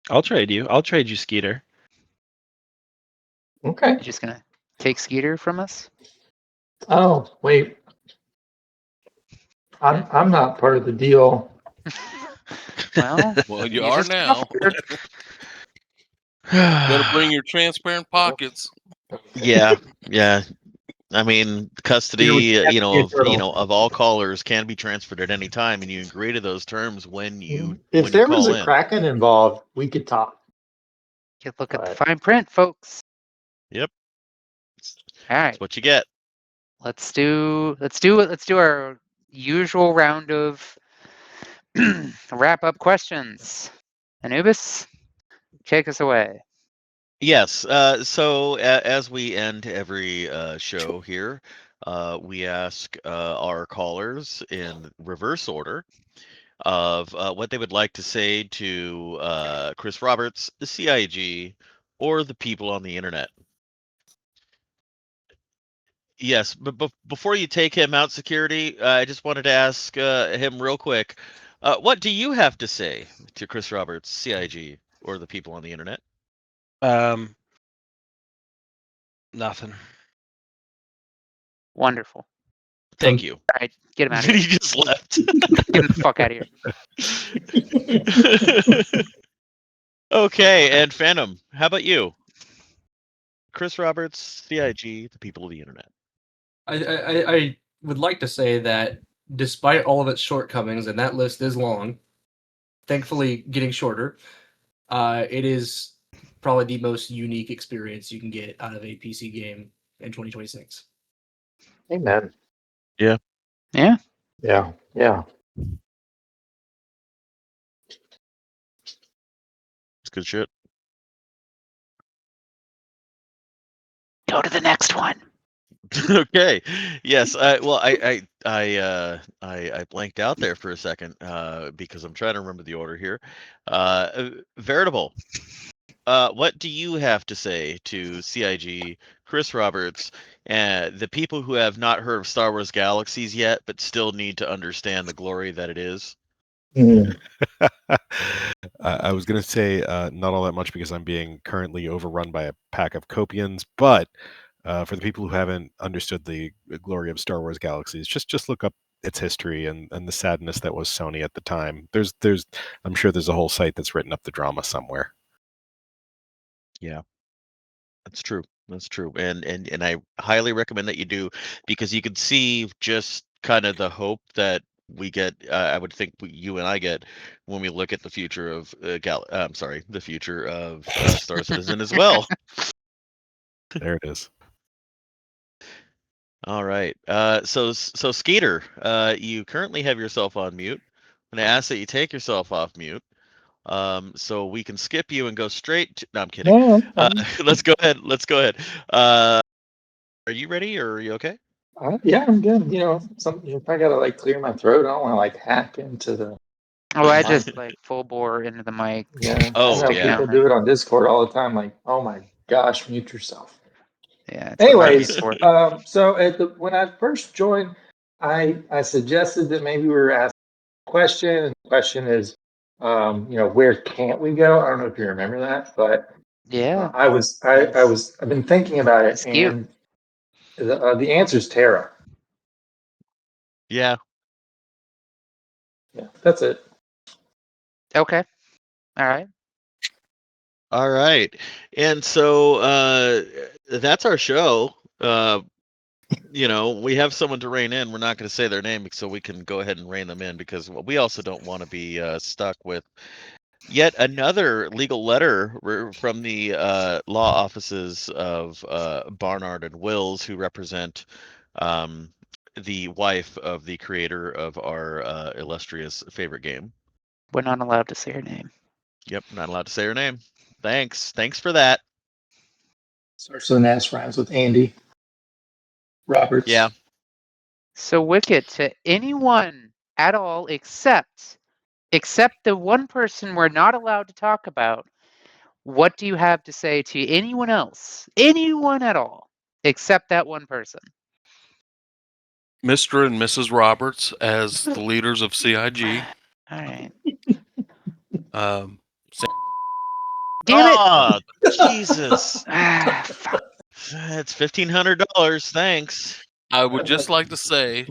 I'll trade you. I'll trade you, Skeeter. Okay. you're just gonna take Skeeter from us? Oh, wait. I'm not part of the deal. Well, Well, you you are just now. offered. Got to bring your transparent pockets. Yeah, yeah. I mean, custody, of all callers can be transferred at any time, and you agree to those terms when you If there was call a in. Kraken involved, we could talk. You look at the But- fine print, folks. Yep, All right, that's what you get. let's do our usual round of wrap up questions. Anubis, take us away. Yes. So as we end every show here, we ask our callers in reverse order of what they would like to say to Chris Roberts, the CIG, or the people on the internet. Yes, but before you take him out, security, I just wanted to ask him real quick. What do you have to say to Chris Roberts, CIG, or the people on the internet? Nothing. Wonderful. Thank you. All right, get him out of He here. just left. Get him the fuck out of here. Okay, and Phantom, how about you? Chris Roberts, CIG, the people of the internet. I would like to say that despite all of its shortcomings, and that list is long, thankfully getting shorter, it is probably the most unique experience you can get out of a PC game in 2026. Amen. Yeah. Yeah. It's good shit. Go to the next one. Okay. Yes. I blanked out there for a second because I'm trying to remember the order here. Veritable. What do you have to say to CIG, Chris Roberts, and the people who have not heard of Star Wars Galaxies yet, but still need to understand the glory that it is? I was going to say not all that much because I'm being currently overrun by a pack of Copians, but for the people who haven't understood the glory of Star Wars Galaxies, just look up its history and the sadness that was Sony at the time. I'm sure there's a whole site that's written up the drama somewhere. Yeah, that's true. That's true. And I highly recommend that you do, because you can see just kind of the hope that we get. I would think you and I get when we look at the future of the future of Star Citizen as well. There it is. All right. So Skeeter, you currently have yourself on mute. I'm gonna ask that you take yourself off mute. So we can skip you and go straight to, no, I'm kidding. No, Let's go ahead. Let's go ahead. Are you ready, or are you okay? yeah, I'm good. If I gotta like clear my throat, I don't want to like hack into the. Oh, I mic. just like full bore into the mic. Yeah, I Oh, know Stick yeah. people down do it on Discord all the time. Like, oh my gosh, mute yourself. Yeah, it's a lot of Anyways, Discord. so when I first joined, I suggested that maybe we were asking a question, and the question is, where can't we go? I don't know if you remember that, but Yeah, I've been thinking about it, it's cute. and the answer is Terra. Yeah. Yeah, that's it. Okay. All right. All right. And so that's our show. We have someone to rein in. We're not going to say their name so we can go ahead and rein them in, because we also don't want to be stuck with yet another legal letter from the law offices of Barnard and Wills, who represent the wife of the creator of our illustrious favorite game. We're not allowed to say her name. Yep, not allowed to say her name. Thanks for that. Starts with an S, rhymes with Andy Roberts. Yeah. So Wicked, to anyone at all except the one person we're not allowed to talk about, what do you have to say to anyone else? Anyone at all except that one person? Mr. and Mrs. Roberts as the leaders of CIG. All right. Um, Damn it! Oh, Jesus. Ah, fuck. It's $1,500. Thanks. I would just like to say,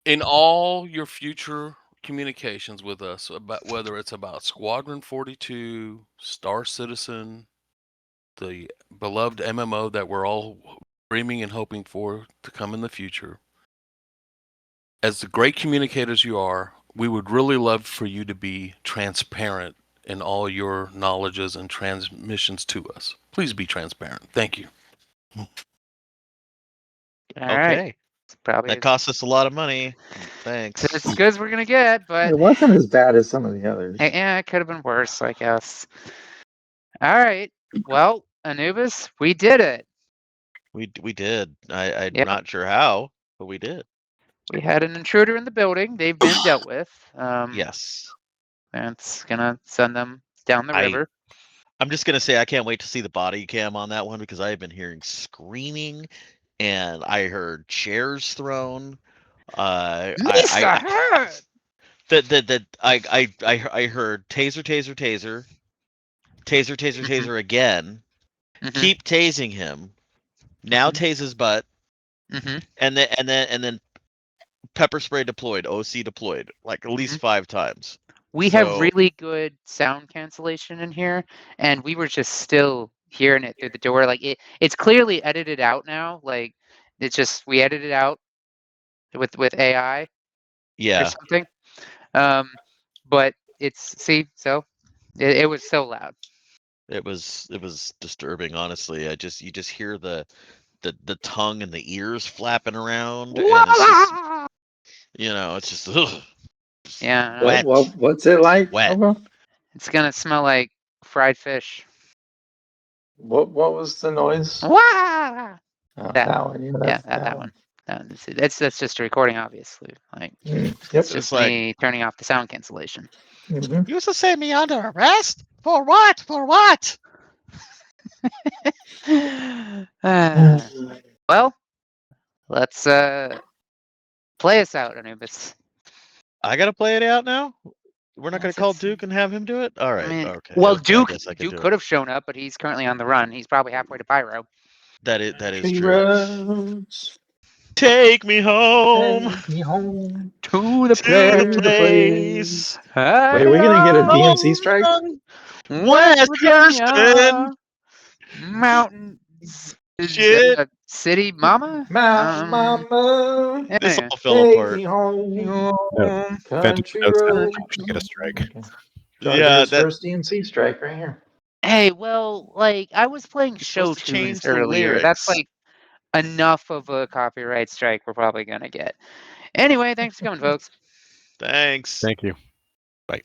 in all your future communications with us, about whether it's about Squadron 42, Star Citizen, the beloved MMO that we're all dreaming and hoping for to come in the future, as the great communicators you are, we would really love for you to be transparent in all your knowledges and transmissions to us. Please be transparent. Thank you. All Okay. right. It's probably That costs us a lot of money. Thanks. it's as good as we're gonna get, but It wasn't as bad as some of the others. yeah, it could have been worse, I guess. All right. Well, Anubis, we did it. We did. I'm Yep. not sure how, but we did. We had an intruder in the building. They've been dealt with. Yes. That's gonna send them down the river. I'm just gonna say I can't wait to see the body cam on that one because I have been hearing screaming, and I heard chairs thrown. Mr. Head! I heard taser, taser, taser, taser, taser, Mhm. taser again. Mhm. Keep tasing him. Now tase his butt, Mhm. and then pepper spray deployed, OC deployed, like at least 5 times. We have So really good sound cancellation in here, and we were just still hearing it through the door. Like it's clearly edited out now. Like it's just we edited out with AI or yeah, something. But it's so it was so loud. it was disturbing. Honestly, you just hear the tongue and the ears flapping around, and it's just it's just ugh, Yeah, wet, What's it like? wet. it's gonna smell like fried fish. What was the noise? Wah! Oh, That that one. Yeah, Yeah, that's that one. That's just a recording, obviously. Like Yep. it's It's just like me turning off the sound cancellation. Mhm. you used to say me under arrest for what? For what? Well, let's play us out, Anubis. I gotta play it out now. We're not gonna Yes, call it's- Duke and have him do it. All I right. mean, Okay. well, Okay. I Duke guess I can Duke do could it. have shown up, but he's currently on the run. He's probably halfway to Pyro. That is Country true. roads Take me home take me home To the to the to the place place. I Wait, are we gonna get a belong. DMC strike? West Virginia. Virginia, mountains, Shit. city, mama. Mountain mama, This Yeah. all fell take apart. me home. No, Phantom Country no sound roads. effect should get a strike. Yeah, JarJar's that first DMC strike right here. Hey, well, like I was playing you're show supposed to tunes change the earlier. That's lyrics. like enough of a copyright strike we're probably gonna get. Anyway, thanks for coming, folks. Thanks. Thank you. Bye.